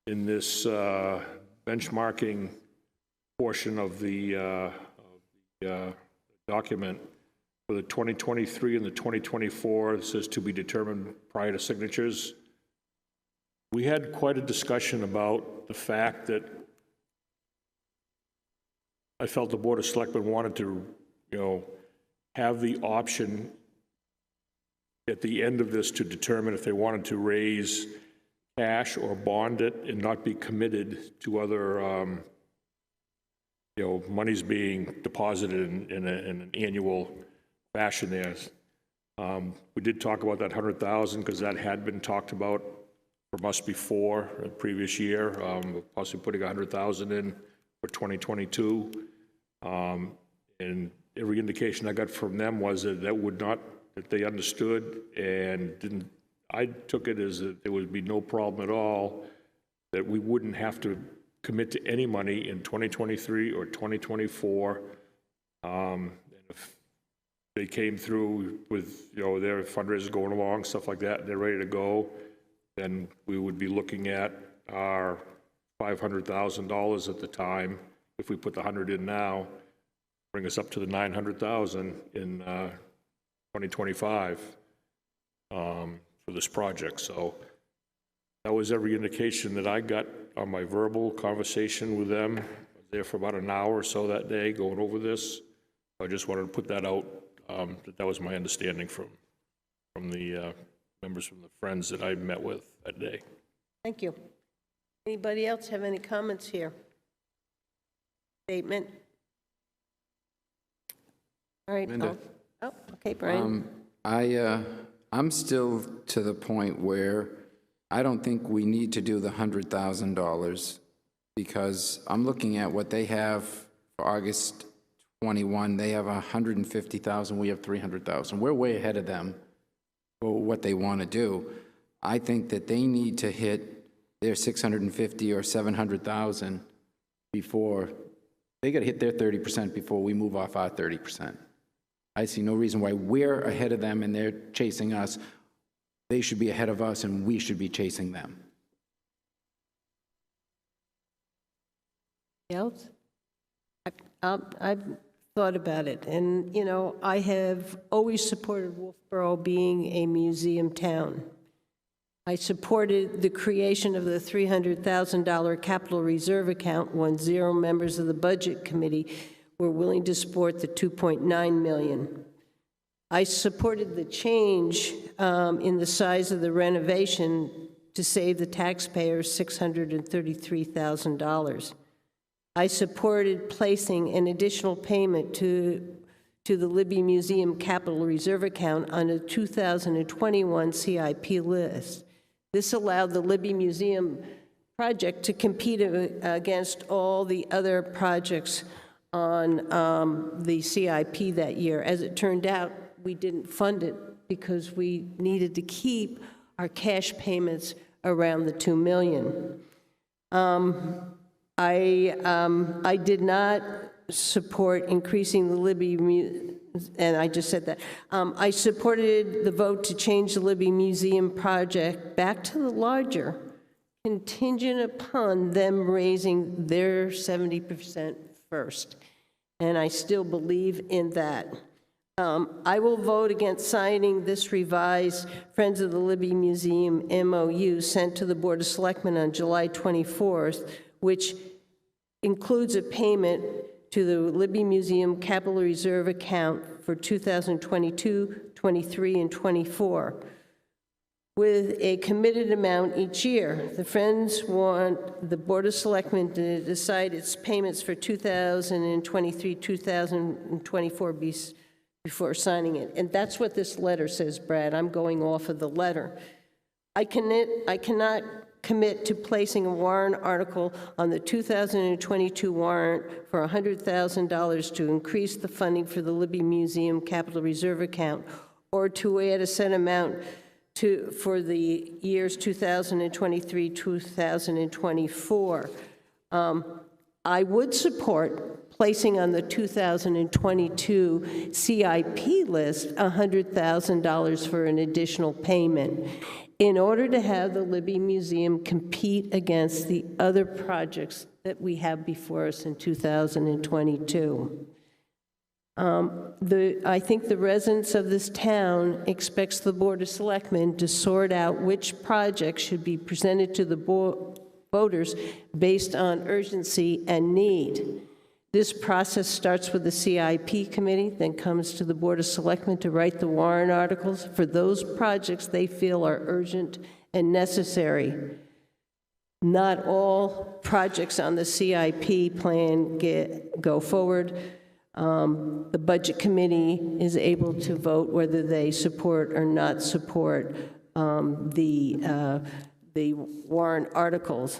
Speaker 4: in this benchmarking portion of the document for the 2023 and the 2024, it says to be determined prior to signatures. We had quite a discussion about the fact that I felt the Board of Selectmen wanted to, you know, have the option at the end of this to determine if they wanted to raise cash or bond it and not be committed to other, you know, monies being deposited in an annual fashion there. We did talk about that 100,000 because that had been talked about from us before, the previous year, possibly putting 100,000 in for 2022. And every indication I got from them was that that would not, that they understood and didn't, I took it as that there would be no problem at all, that we wouldn't have to commit to any money in 2023 or 2024. And if they came through with, you know, their fundraisers going along, stuff like that, they're ready to go, then we would be looking at our $500,000 at the time. If we put the 100 in now, bring us up to the 900,000 in 2025 for this project. So that was every indication that I got on my verbal conversation with them. I was there for about an hour or so that day going over this. I just wanted to put that out, that was my understanding from the members from the Friends that I met with that day.
Speaker 1: Thank you. Anybody else have any comments here? Statement? All right.
Speaker 3: Linda.
Speaker 1: Oh, okay, Brian.
Speaker 3: I'm still to the point where I don't think we need to do the $100,000 because I'm looking at what they have for August 21. They have 150,000. We have 300,000. We're way ahead of them for what they want to do. I think that they need to hit their 650 or 700,000 before they got to hit their 30% before we move off our 30%. I see no reason why we're ahead of them and they're chasing us. They should be ahead of us and we should be chasing them.
Speaker 1: Else? I've thought about it, and, you know, I have always supported Wolfeboro being a museum town. I supported the creation of the $300,000 capital reserve account when 0 members of the budget committee were willing to support the $2.9 million. I supported the change in the size of the renovation to save the taxpayers $633,000. I supported placing an additional payment to the Libby Museum Capital Reserve account on a 2021 CIP list. This allowed the Libby Museum project to compete against all the other projects on the CIP that year. As it turned out, we didn't fund it because we needed to keep our cash payments around the $2 million. I did not support increasing the Libby, and I just said that. I supported the vote to change the Libby Museum project back to the larger, contingent upon them raising their 70% first. And I still believe in that. I will vote against signing this revised Friends of the Libby Museum MOU sent to the Board of Selectmen on July 24th, which includes a payment to the Libby Museum Capital Reserve account for 2022, 23, and 24, with a committed amount each year. The Friends want the Board of Selectmen to decide its payments for 2023, 2024 before signing it. And that's what this letter says, Brad. I'm going off of the letter. I cannot commit to placing a warrant article on the 2022 warrant for $100,000 to increase the funding for the Libby Museum Capital Reserve account, or to add a set amount for the years 2023, 2024. I would support placing on the 2022 CIP list $100,000 for an additional payment in order to have the Libby Museum compete against the other projects that we have before us in 2022. I think the residents of this town expects the Board of Selectmen to sort out which projects should be presented to the voters based on urgency and need. This process starts with the CIP committee, then comes to the Board of Selectmen to write the warrant articles for those projects they feel are urgent and necessary. Not all projects on the CIP plan go forward. The Budget Committee is able to vote whether they support or not support the warrant articles.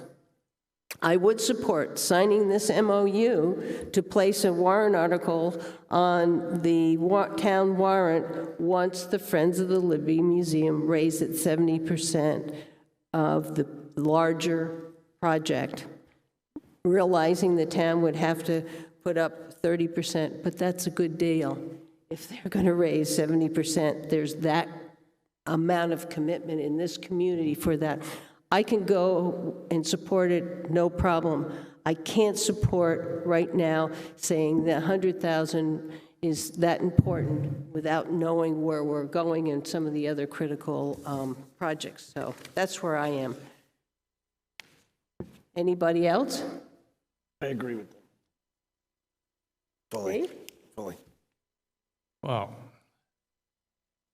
Speaker 1: I would support signing this MOU to place a warrant article on the town warrant once the Friends of the Libby Museum raise it 70% of the larger project, realizing the town would have to put up 30%, but that's a good deal. If they're going to raise 70%, there's that amount of commitment in this community for that. I can go and support it, no problem. I can't support right now saying that 100,000 is that important without knowing where we're going and some of the other critical projects. So that's where I am. Anybody else?
Speaker 4: I agree with that.
Speaker 13: Fully.
Speaker 2: Well,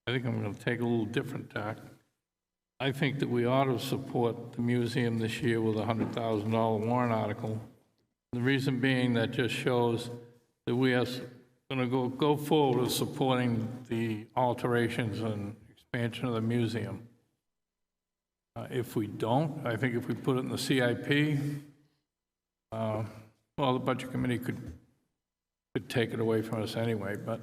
Speaker 2: I think I'm going to take a little different tack. I think that we ought to support the museum this year with a $100,000 warrant article. The reason being that just shows that we are going to go forward with supporting the alterations and expansion of the museum. If we don't, I think if we put it in the CIP, well, the Budget Committee could take it away from us anyway, but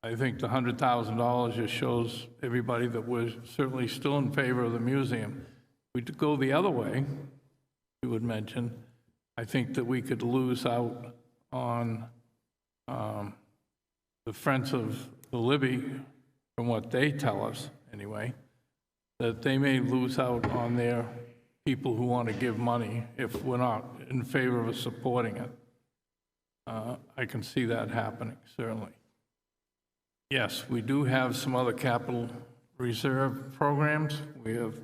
Speaker 2: I think the $100,000 just shows everybody that we're certainly still in favor of the museum. If we go the other way, you would mention, I think that we could lose out on the Friends of the Libby, from what they tell us anyway, that they may lose out on their people who want to give money if we're not in favor of supporting it. I can see that happening, certainly. Yes, we do have some other capital reserve programs. We have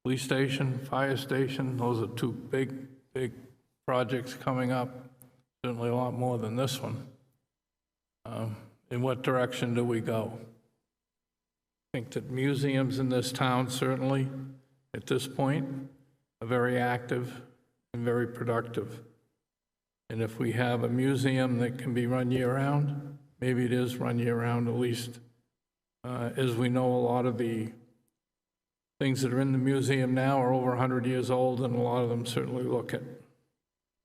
Speaker 2: police station, fire station. Those are two big projects coming up, certainly a lot more than this one. In what direction do we go? I think that museums in this town, certainly, at this point, are very active and very productive. And if we have a museum that can be run year-round, maybe it is run year-round at least. As we know, a lot of the things that are in the museum now are over 100 years old, and a lot of them certainly look it.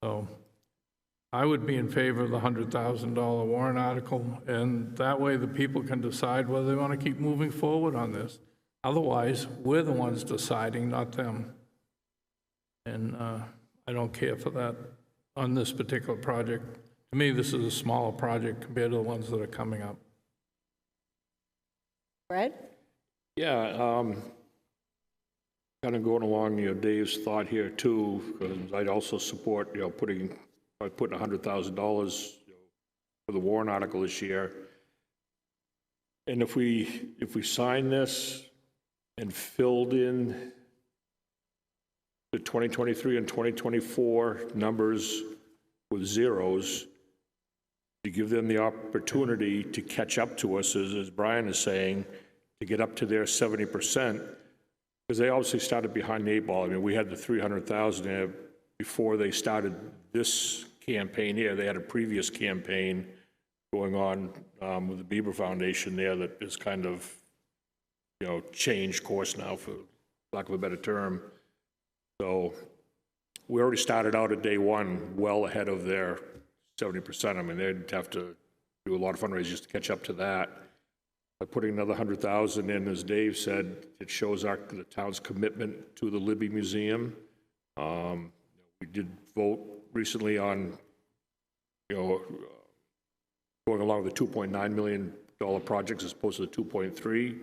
Speaker 2: So I would be in favor of the $100,000 warrant article, and that way the people can decide whether they want to keep moving forward on this. Otherwise, we're the ones deciding, not them. And I don't care for that on this particular project. To me, this is a smaller project compared to the ones that are coming up.
Speaker 1: Brad?
Speaker 4: Yeah, kind of going along, Dave's thought here too, because I'd also support, putting $100,000 for the warrant article this year. And if we sign this and filled in the 2023 and 2024 numbers with zeros, to give them the opportunity to catch up to us, as Brian is saying, to get up to their 70%, because they obviously started behind the 8 ball. I mean, we had the 300,000 before they started this campaign here. They had a previous campaign going on with the Bieber Foundation there that is kind of, changed course now, for lack of a better term. So we already started out at day one well ahead of their 70%. I mean, they'd have to do a lot of fundraisers just to catch up to that. By putting another 100,000 in, as Dave said, it shows the town's commitment to the Libby Museum. We did vote recently on, going along with the $2.9 million projects as opposed to the 2.3.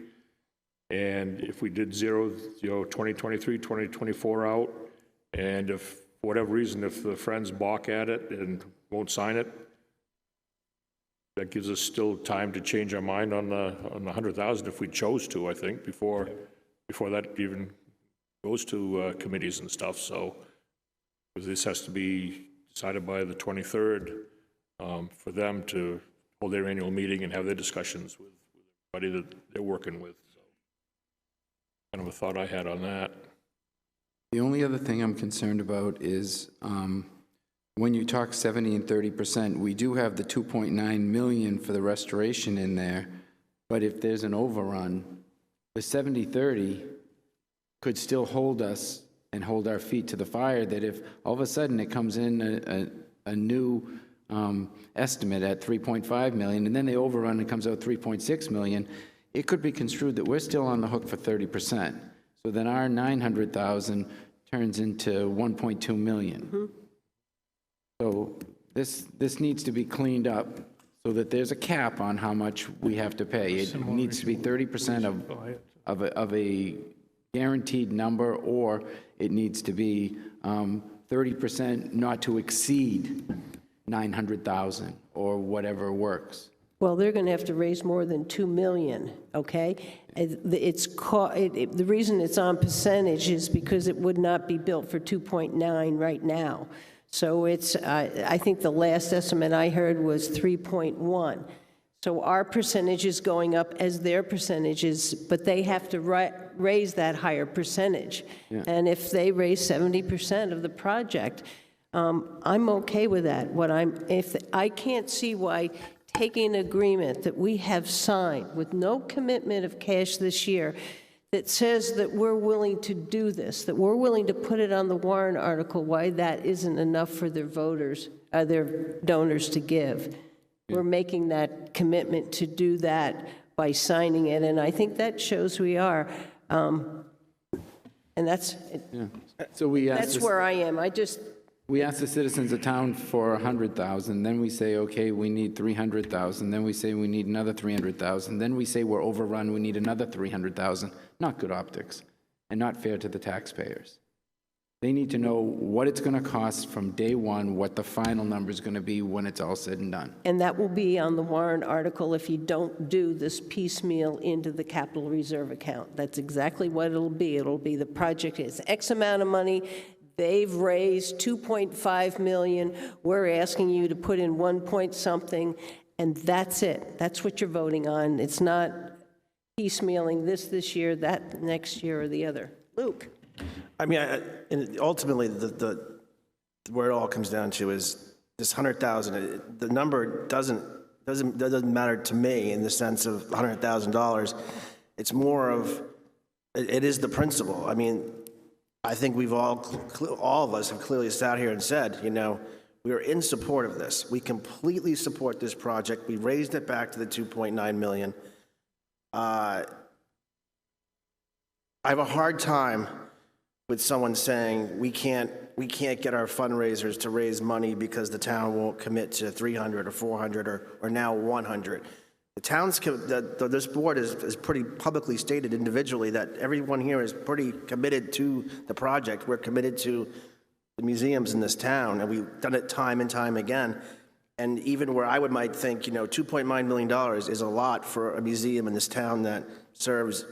Speaker 4: And if we did zero, 2023, 2024 out, and if, for whatever reason, if the Friends balk at it and won't sign it, that gives us still time to change our mind on the 100,000 if we chose to, I think, before that even goes to committees and stuff. So this has to be decided by the 23rd for them to hold their annual meeting and have their discussions with everybody that they're working with. So kind of a thought I had on that.
Speaker 3: The only other thing I'm concerned about is when you talk 70 and 30%, we do have the 2.9 million for the restoration in there, but if there's an overrun, the 70-30 could still hold us and hold our feet to the fire, that if all of a sudden it comes in a new estimate at 3.5 million, and then they overrun and comes out 3.6 million, it could be construed that we're still on the hook for 30%. So then our 900,000 turns into 1.2 million. Mm-hmm. So this needs to be cleaned up so that there's a cap on how much we have to pay. It needs to be 30% of a guaranteed number, or it needs to be 30% not to exceed 900,000 or whatever works.
Speaker 1: Well, they're going to have to raise more than 2 million, okay? The reason it's on percentage is because it would not be built for 2.9 right now. So I think the last estimate I heard was 3.1. So our percentage is going up as their percentages, but they have to raise that higher percentage. Yeah. And if they raise 70% of the project, I'm okay with that. I can't see why taking an agreement that we have signed with no commitment of cash this year that says that we're willing to do this, that we're willing to put it on the warrant article, why that isn't enough for their voters, their donors to give. We're making that commitment to do that by signing it, and I think that shows we are. And that's,
Speaker 3: So
Speaker 1: that's where I am.
Speaker 3: We ask the citizens of town for 100,000, then we say, okay, we need 300,000, then we say we need another 300,000, then we say we're overrun, we need another 300,000. Not good optics, and not fair to the taxpayers. They need to know what it's going to cost from day one, what the final number is going to be when it's all said and done.
Speaker 1: And that will be on the warrant article if you don't do this piecemeal into the capital reserve account. That's exactly what it'll be. It'll be the project is X amount of money. They've raised 2.5 million. We're asking you to put in 1 point something, and that's it. That's what you're voting on. It's not piecemealing this year, that next year, or the other. Luke?
Speaker 13: I mean, and ultimately, the where it all comes down to is this 100,000, the number doesn't matter to me in the sense of $100,000. It's more of, it is the principle. I mean, I think we've all of us have clearly sat here and said, you know, we are in support of this. We completely support this project. We raised it back to the 2.9 million. I have a hard time with someone saying we can't get our fundraisers to raise money because the town won't commit to 300 or 400 or now 100. The town's, this board is pretty publicly stated individually that everyone here is pretty committed to the project. We're committed to the museums in this town, and we've done it time and time again. And even where I might think, you know, $2.9 million is a lot for a museum in this town that serves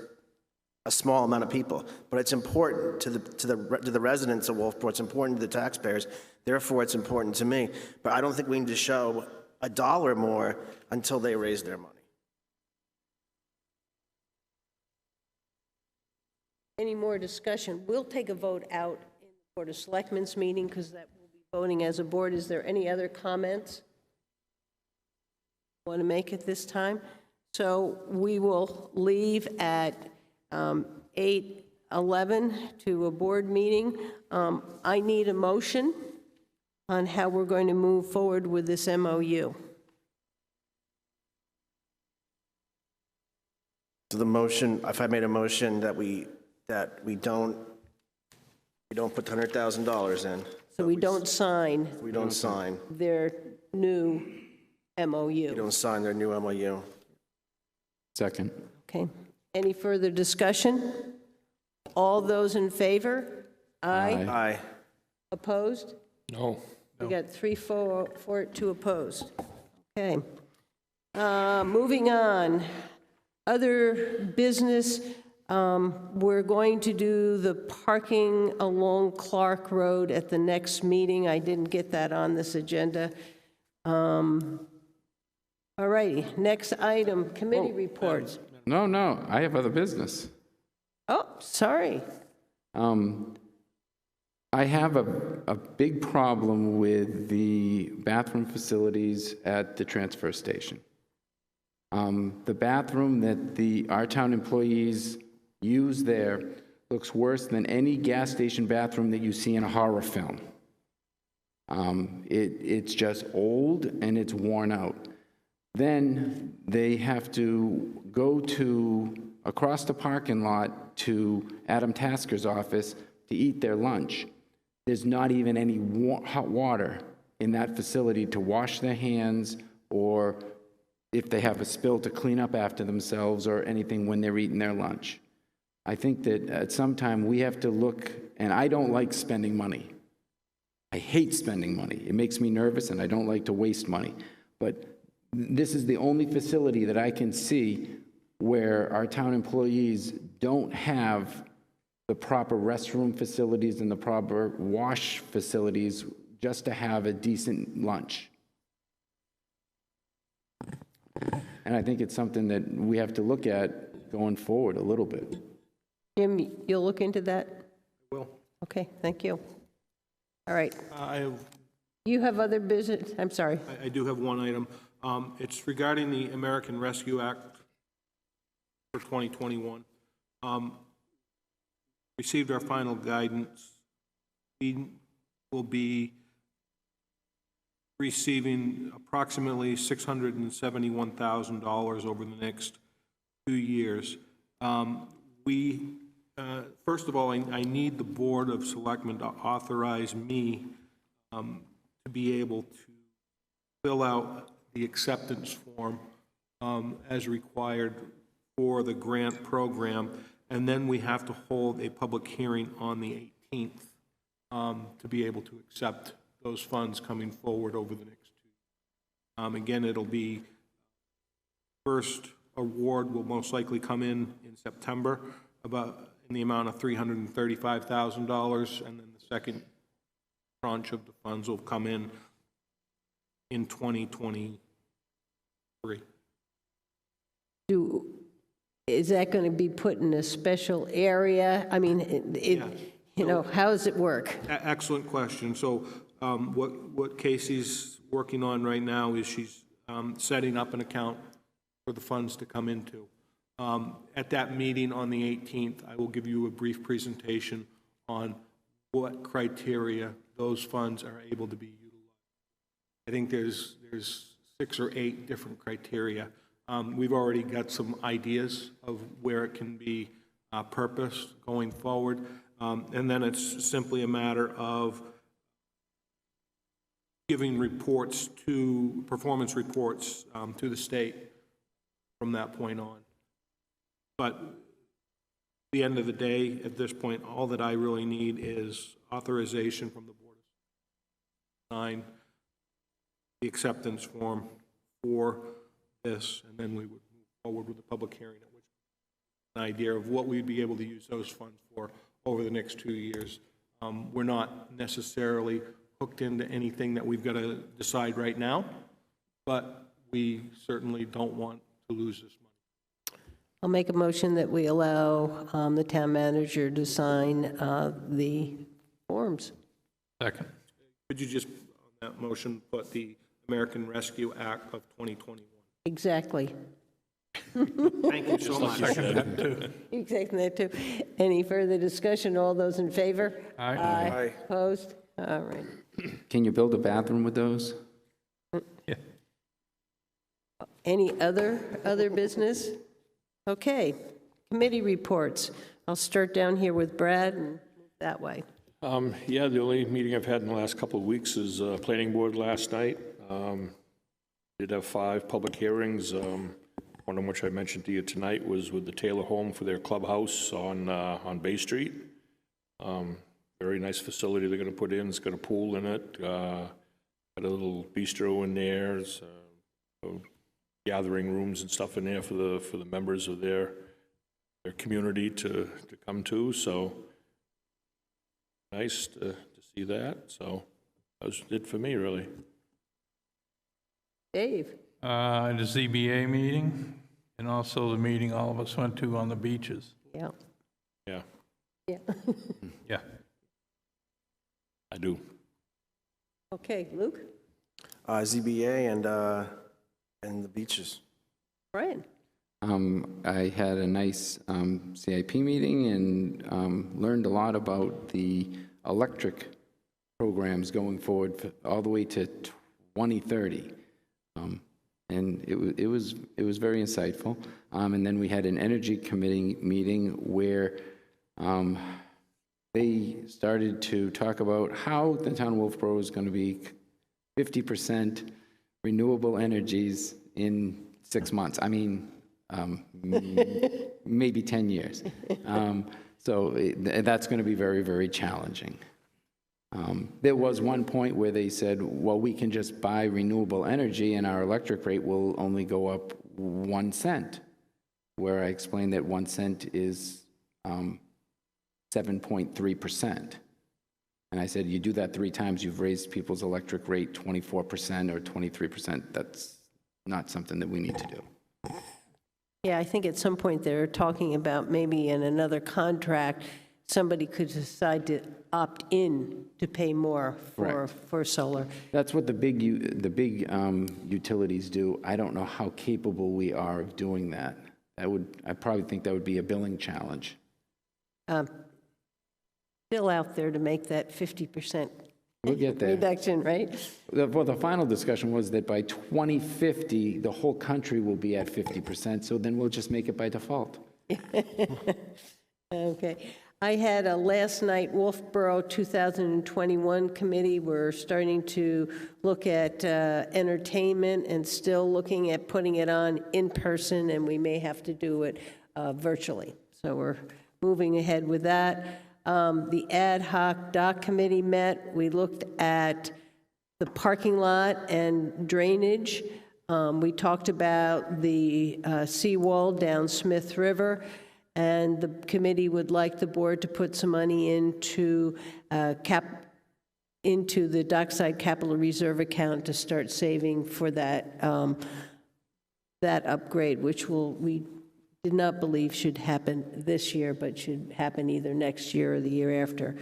Speaker 13: a small amount of people, but it's important to the residents of Wolfeboro. It's important to the taxpayers. Therefore, it's important to me. But I don't think we need to show $1 more until they raise their money.
Speaker 1: Any more discussion? We'll take a vote out in the Board of Selectmen's meeting because that will be voting as a board. Is there any other comments want to make at this time? So we will leave at 8:11 to a board meeting. I need a motion on how we're going to move forward with this MOU.
Speaker 13: So the motion, if I made a motion that we don't put $100,000 in.
Speaker 1: So we don't sign
Speaker 13: We don't sign.
Speaker 1: their new
Speaker 13: We
Speaker 1: MOU.
Speaker 13: don't sign their new MOU.
Speaker 3: Second.
Speaker 1: Okay. Any further discussion? All those in favor? Aye.
Speaker 13: Aye.
Speaker 1: Opposed?
Speaker 4: No.
Speaker 1: We got 3 for it, 2 opposed. Okay. Moving on. Other business, we're going to do the parking along Clark Road at the next meeting. I didn't get that on this agenda. All righty, next item, committee reports.
Speaker 3: No, I have other business.
Speaker 1: Oh, sorry.
Speaker 3: I have a big problem with the bathroom facilities at the transfer station. The bathroom that our town employees use there looks worse than any gas station bathroom that you see in a horror film. It's just old and it's worn out. Then they have to go across the parking lot to Adam Tasker's office to eat their lunch. There's not even any hot water in that facility to wash their hands, or if they have a spill, to clean up after themselves or anything when they're eating their lunch. I think that at some time we have to look, and I don't like spending money. I hate spending money. It makes me nervous and I don't like to waste money. But this is the only facility that I can see where our town employees don't have the proper restroom facilities and the proper wash facilities just to have a decent lunch. And I think it's something that we have to look at going forward a little bit.
Speaker 1: Jim, you'll look into that?
Speaker 6: Will.
Speaker 1: Okay, thank you. All right.
Speaker 6: I
Speaker 1: You have other business? I'm sorry.
Speaker 6: do have one item. It's regarding the American Rescue Act for 2021. Received our final guidance. We will be receiving approximately $671,000 over the next 2 years. First of all, I need the Board of Selectmen to authorize me to be able to fill out the acceptance form as required for the grant program, and then we have to hold a public hearing on the 18th to be able to accept those funds coming forward over the next 2 years. Again, it'll be, first award will most likely come in September, about in the amount of $335,000, and then the second tranche of the funds will come in 2023.
Speaker 1: Is that going to be put in a special area? I mean, you know, how does it work?
Speaker 6: Excellent question. So what Casey's working on right now is she's setting up an account for the funds to come into. At that meeting on the 18th, I will give you a brief presentation on what criteria those funds are able to be utilized. I think there's 6 or 8 different criteria. We've already got some ideas of where it can be purposed going forward, and then it's simply a matter of giving reports performance reports to the state from that point on. But at the end of the day, at this point, all that I really need is authorization from the board to sign the acceptance form for this, and then we would move forward with the public hearing, at which an idea of what we'd be able to use those funds for over the next 2 years. We're not necessarily hooked into anything that we've got to decide right now, but we certainly don't want to lose this money.
Speaker 1: I'll make a motion that we allow the town manager to sign the forms.
Speaker 2: Second.
Speaker 6: Could you just, on that motion, put the American Rescue Act of 2021?
Speaker 1: Exactly.
Speaker 6: Thank you so much.
Speaker 1: Exactly that too. Any further discussion? All those in favor?
Speaker 2: Aye.
Speaker 13: Aye.
Speaker 1: Opposed? All right.
Speaker 3: Can you build a bathroom with those?
Speaker 2: Yeah.
Speaker 1: Any other business? Okay. Committee reports. I'll start down here with Brad and move that way.
Speaker 4: Yeah, the only meeting I've had in the last couple of weeks is planning board last night. Did have 5 public hearings. One of which I mentioned to you tonight was with the Taylor Home for their clubhouse on Bay Street. Very nice facility they're going to put in. It's got a pool in it. Got a little bistro in there. There's, gathering rooms and stuff in there for the members of their community to come to. So nice to see that. So that was it for me, really.
Speaker 1: Dave?
Speaker 2: The ZBA meeting, and also the meeting all of us went to on the beaches.
Speaker 1: Yeah.
Speaker 4: Yeah,
Speaker 1: Yeah.
Speaker 2: Yeah.
Speaker 4: I do.
Speaker 1: Okay, Luke?
Speaker 13: ZBA and the beaches.
Speaker 1: Brian?
Speaker 3: I had a nice CIP meeting and learned a lot about the electric programs going forward all the way to 2030. And it was very insightful. And then we had an energy committee meeting where they started to talk about how the town of Wolfeboro is going to be 50% renewable energies in 6 months. I mean, maybe 10 years. So that's going to be very, very challenging. There was one point where they said, well, we can just buy renewable energy and our electric rate will only go up 1 cent, where I explained that 1 cent is 7.3%. And I said, you do that 3 times, you've raised people's electric rate 24% or 23%. That's not something that we need to do.
Speaker 1: Yeah, I think at some point they're talking about maybe in another contract, somebody could decide to opt in to pay more for solar.
Speaker 3: That's what the big utilities do. I don't know how capable we are of doing that. I probably think that would be a billing challenge.
Speaker 1: Still out there to make that 50%
Speaker 3: We'll get there.
Speaker 1: reduction, right?
Speaker 3: Well, the final discussion was that by 2050, the whole country will be at 50%, so then we'll just make it by default.
Speaker 1: Okay. I had a last night Wolfeboro 2021 committee. We're starting to look at entertainment and still looking at putting it on in person, and we may have to do it virtually. So we're moving ahead with that. The ad hoc dock committee met. We looked at the parking lot and drainage. We talked about the seawall down Smith River, and the committee would like the board to put some money into the Dockside Capital Reserve account to start saving for that that upgrade, which we did not believe should happen this year, but should happen either next year or the year after.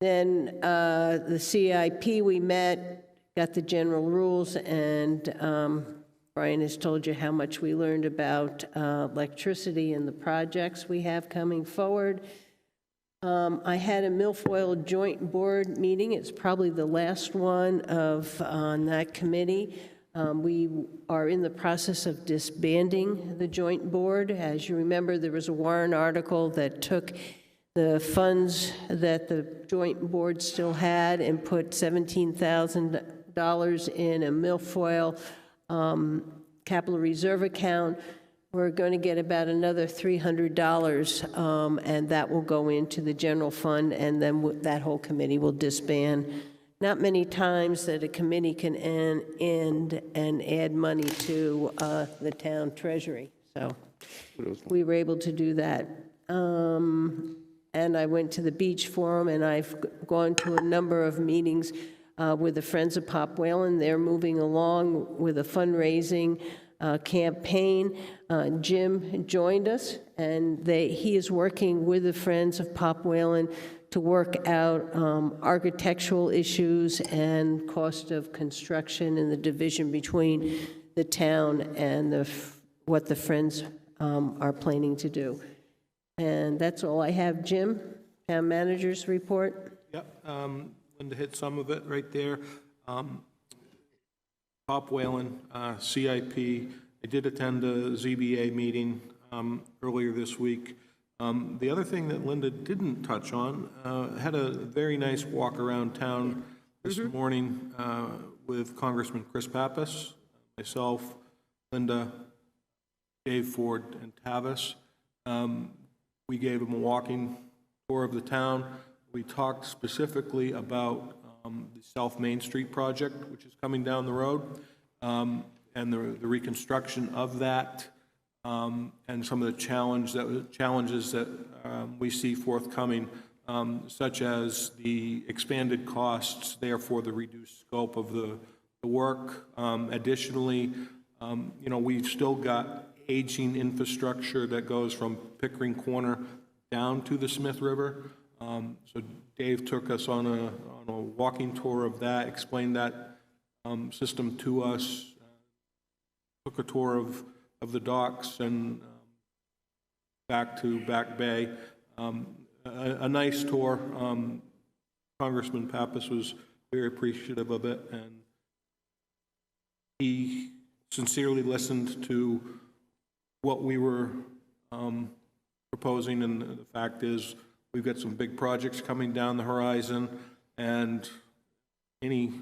Speaker 1: Then the CIP, we met, got the general rules, and Brian has told you how much we learned about electricity and the projects we have coming forward. I had a Milfoil joint board meeting. It's probably the last one on that committee. We are in the process of disbanding the joint board. As you remember, there was a warrant article that took the funds that the joint board still had and put $17,000 in a Milfoil capital reserve account. We're going to get about another $300, and that will go into the general fund, and then that whole committee will disband. Not many times that a committee can end and add money to the town treasury. So we were able to do that. And I went to the beach forum, and I've gone to a number of meetings with the Friends of Pop Whalen. They're moving along with a fundraising campaign. Jim joined us, and he is working with the Friends of Pop Whalen to work out architectural issues and cost of construction and the division between the town and what the Friends are planning to do. And that's all I have. Jim, town manager's report.
Speaker 6: Yep, Linda hit some of it right there. Pop Whalen, CIP. I did attend a ZBA meeting earlier this week. The other thing that Linda didn't touch on, had a very nice walk around town this morning with Congressman Chris Pappas, myself, Linda, Dave Ford, and Tavis. We gave him a walking tour of the town. We talked specifically about the South Main Street project, which is coming down the road, and the reconstruction of that, and some of the challenges that we see forthcoming, such as the expanded costs, therefore the reduced scope of the work. Additionally, we've still got aging infrastructure that goes from Pickering Corner down to the Smith River. So Dave took us on a walking tour of that, explained that system to us, took a tour of the docks and back to Back Bay. A nice tour. Congressman Pappas was very appreciative of it, and he sincerely listened to what we were proposing, and the fact is we've got some big projects coming down the horizon, and any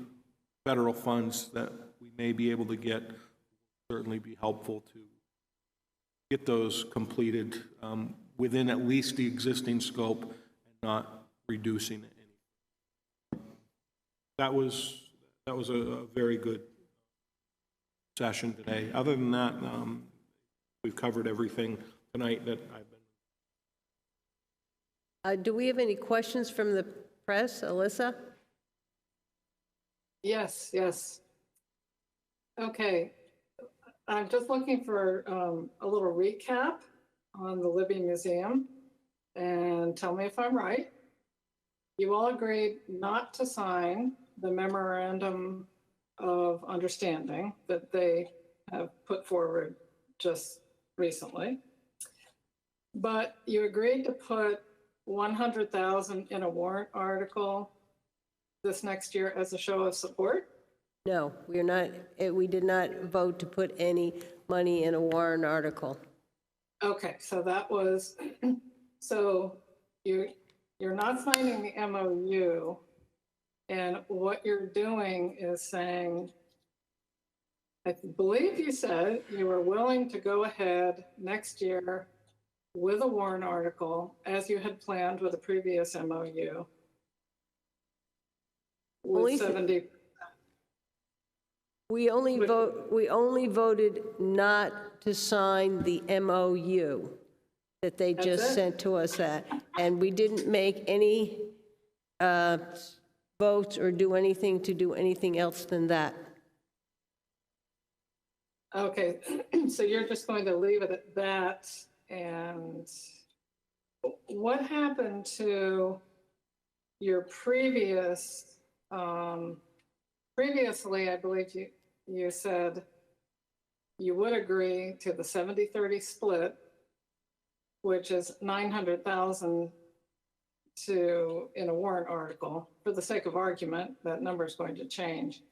Speaker 6: federal funds that we may be able to get will certainly be helpful to get those completed within at least the existing scope and not reducing it any. That was a very good session today. Other than that, we've covered everything tonight that I've been.
Speaker 1: Do we have any questions from the press? Alyssa?
Speaker 14: Yes. Okay. I'm just looking for a little recap on the Libby Museum, and tell me if I'm right. You all agreed not to sign the memorandum of understanding that they have put forward just recently, but you agreed to put $100,000 in a warrant article this next year as a show of support?
Speaker 1: No, we're not. We did not vote to put any money in a warrant article.
Speaker 14: Okay, so that was, so you're not signing the MOU, and what you're doing is saying, I believe you said you were willing to go ahead next year with a warrant article as you had planned with the previous MOU. With 70.
Speaker 1: We only voted not to sign the MOU that they just sent to us and we didn't make any votes or do anything else than that.
Speaker 14: Okay, so you're just going to leave it at that. And what happened to your previous, previously, I believe you said you would agree to the 70-30 split, which is 900,000 in a warrant article. For the sake of argument, that number is going to change.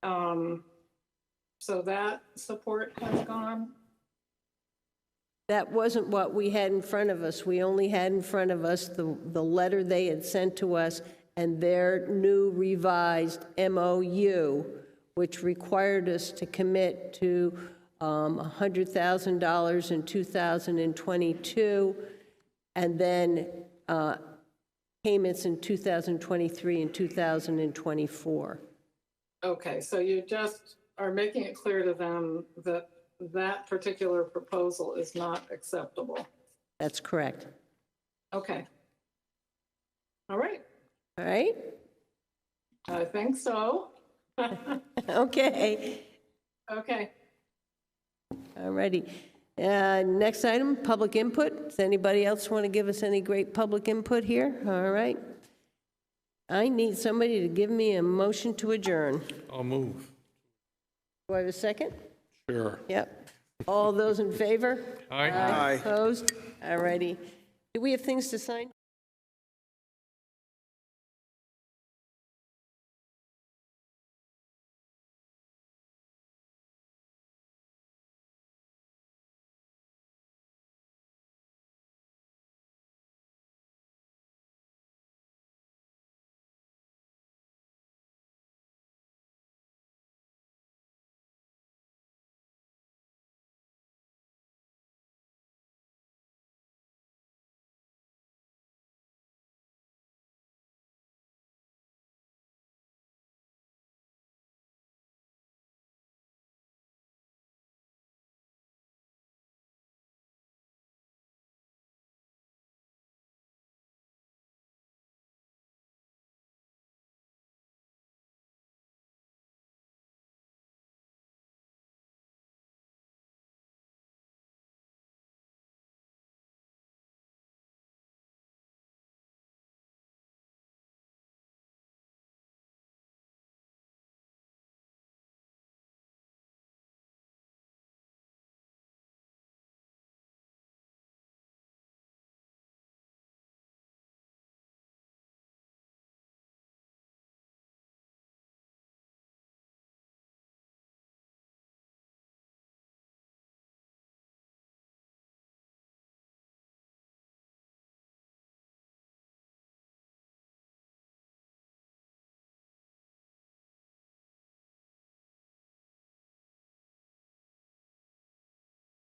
Speaker 14: So that support has gone.
Speaker 1: That wasn't what we had in front of us. We only had in front of us the letter they had sent to us and their new revised MOU, which required us to commit to $100,000 in 2022, and then payments in 2023 and 2024.
Speaker 14: Okay, so you just are making it clear to them that that particular proposal is not acceptable.
Speaker 1: That's correct.
Speaker 14: Okay. All right.
Speaker 1: All right?
Speaker 14: I think so.
Speaker 1: Okay.
Speaker 14: Okay.
Speaker 1: All righty. Next item, public input. Does anybody else want to give us any great public input here? All right. I need somebody to give me a motion to adjourn.
Speaker 2: I'll move.
Speaker 1: Do I have a second?
Speaker 2: Sure.
Speaker 1: Yep. All those in favor?
Speaker 2: Aye.
Speaker 13: Aye.
Speaker 1: Opposed? All righty. Do we have things to sign?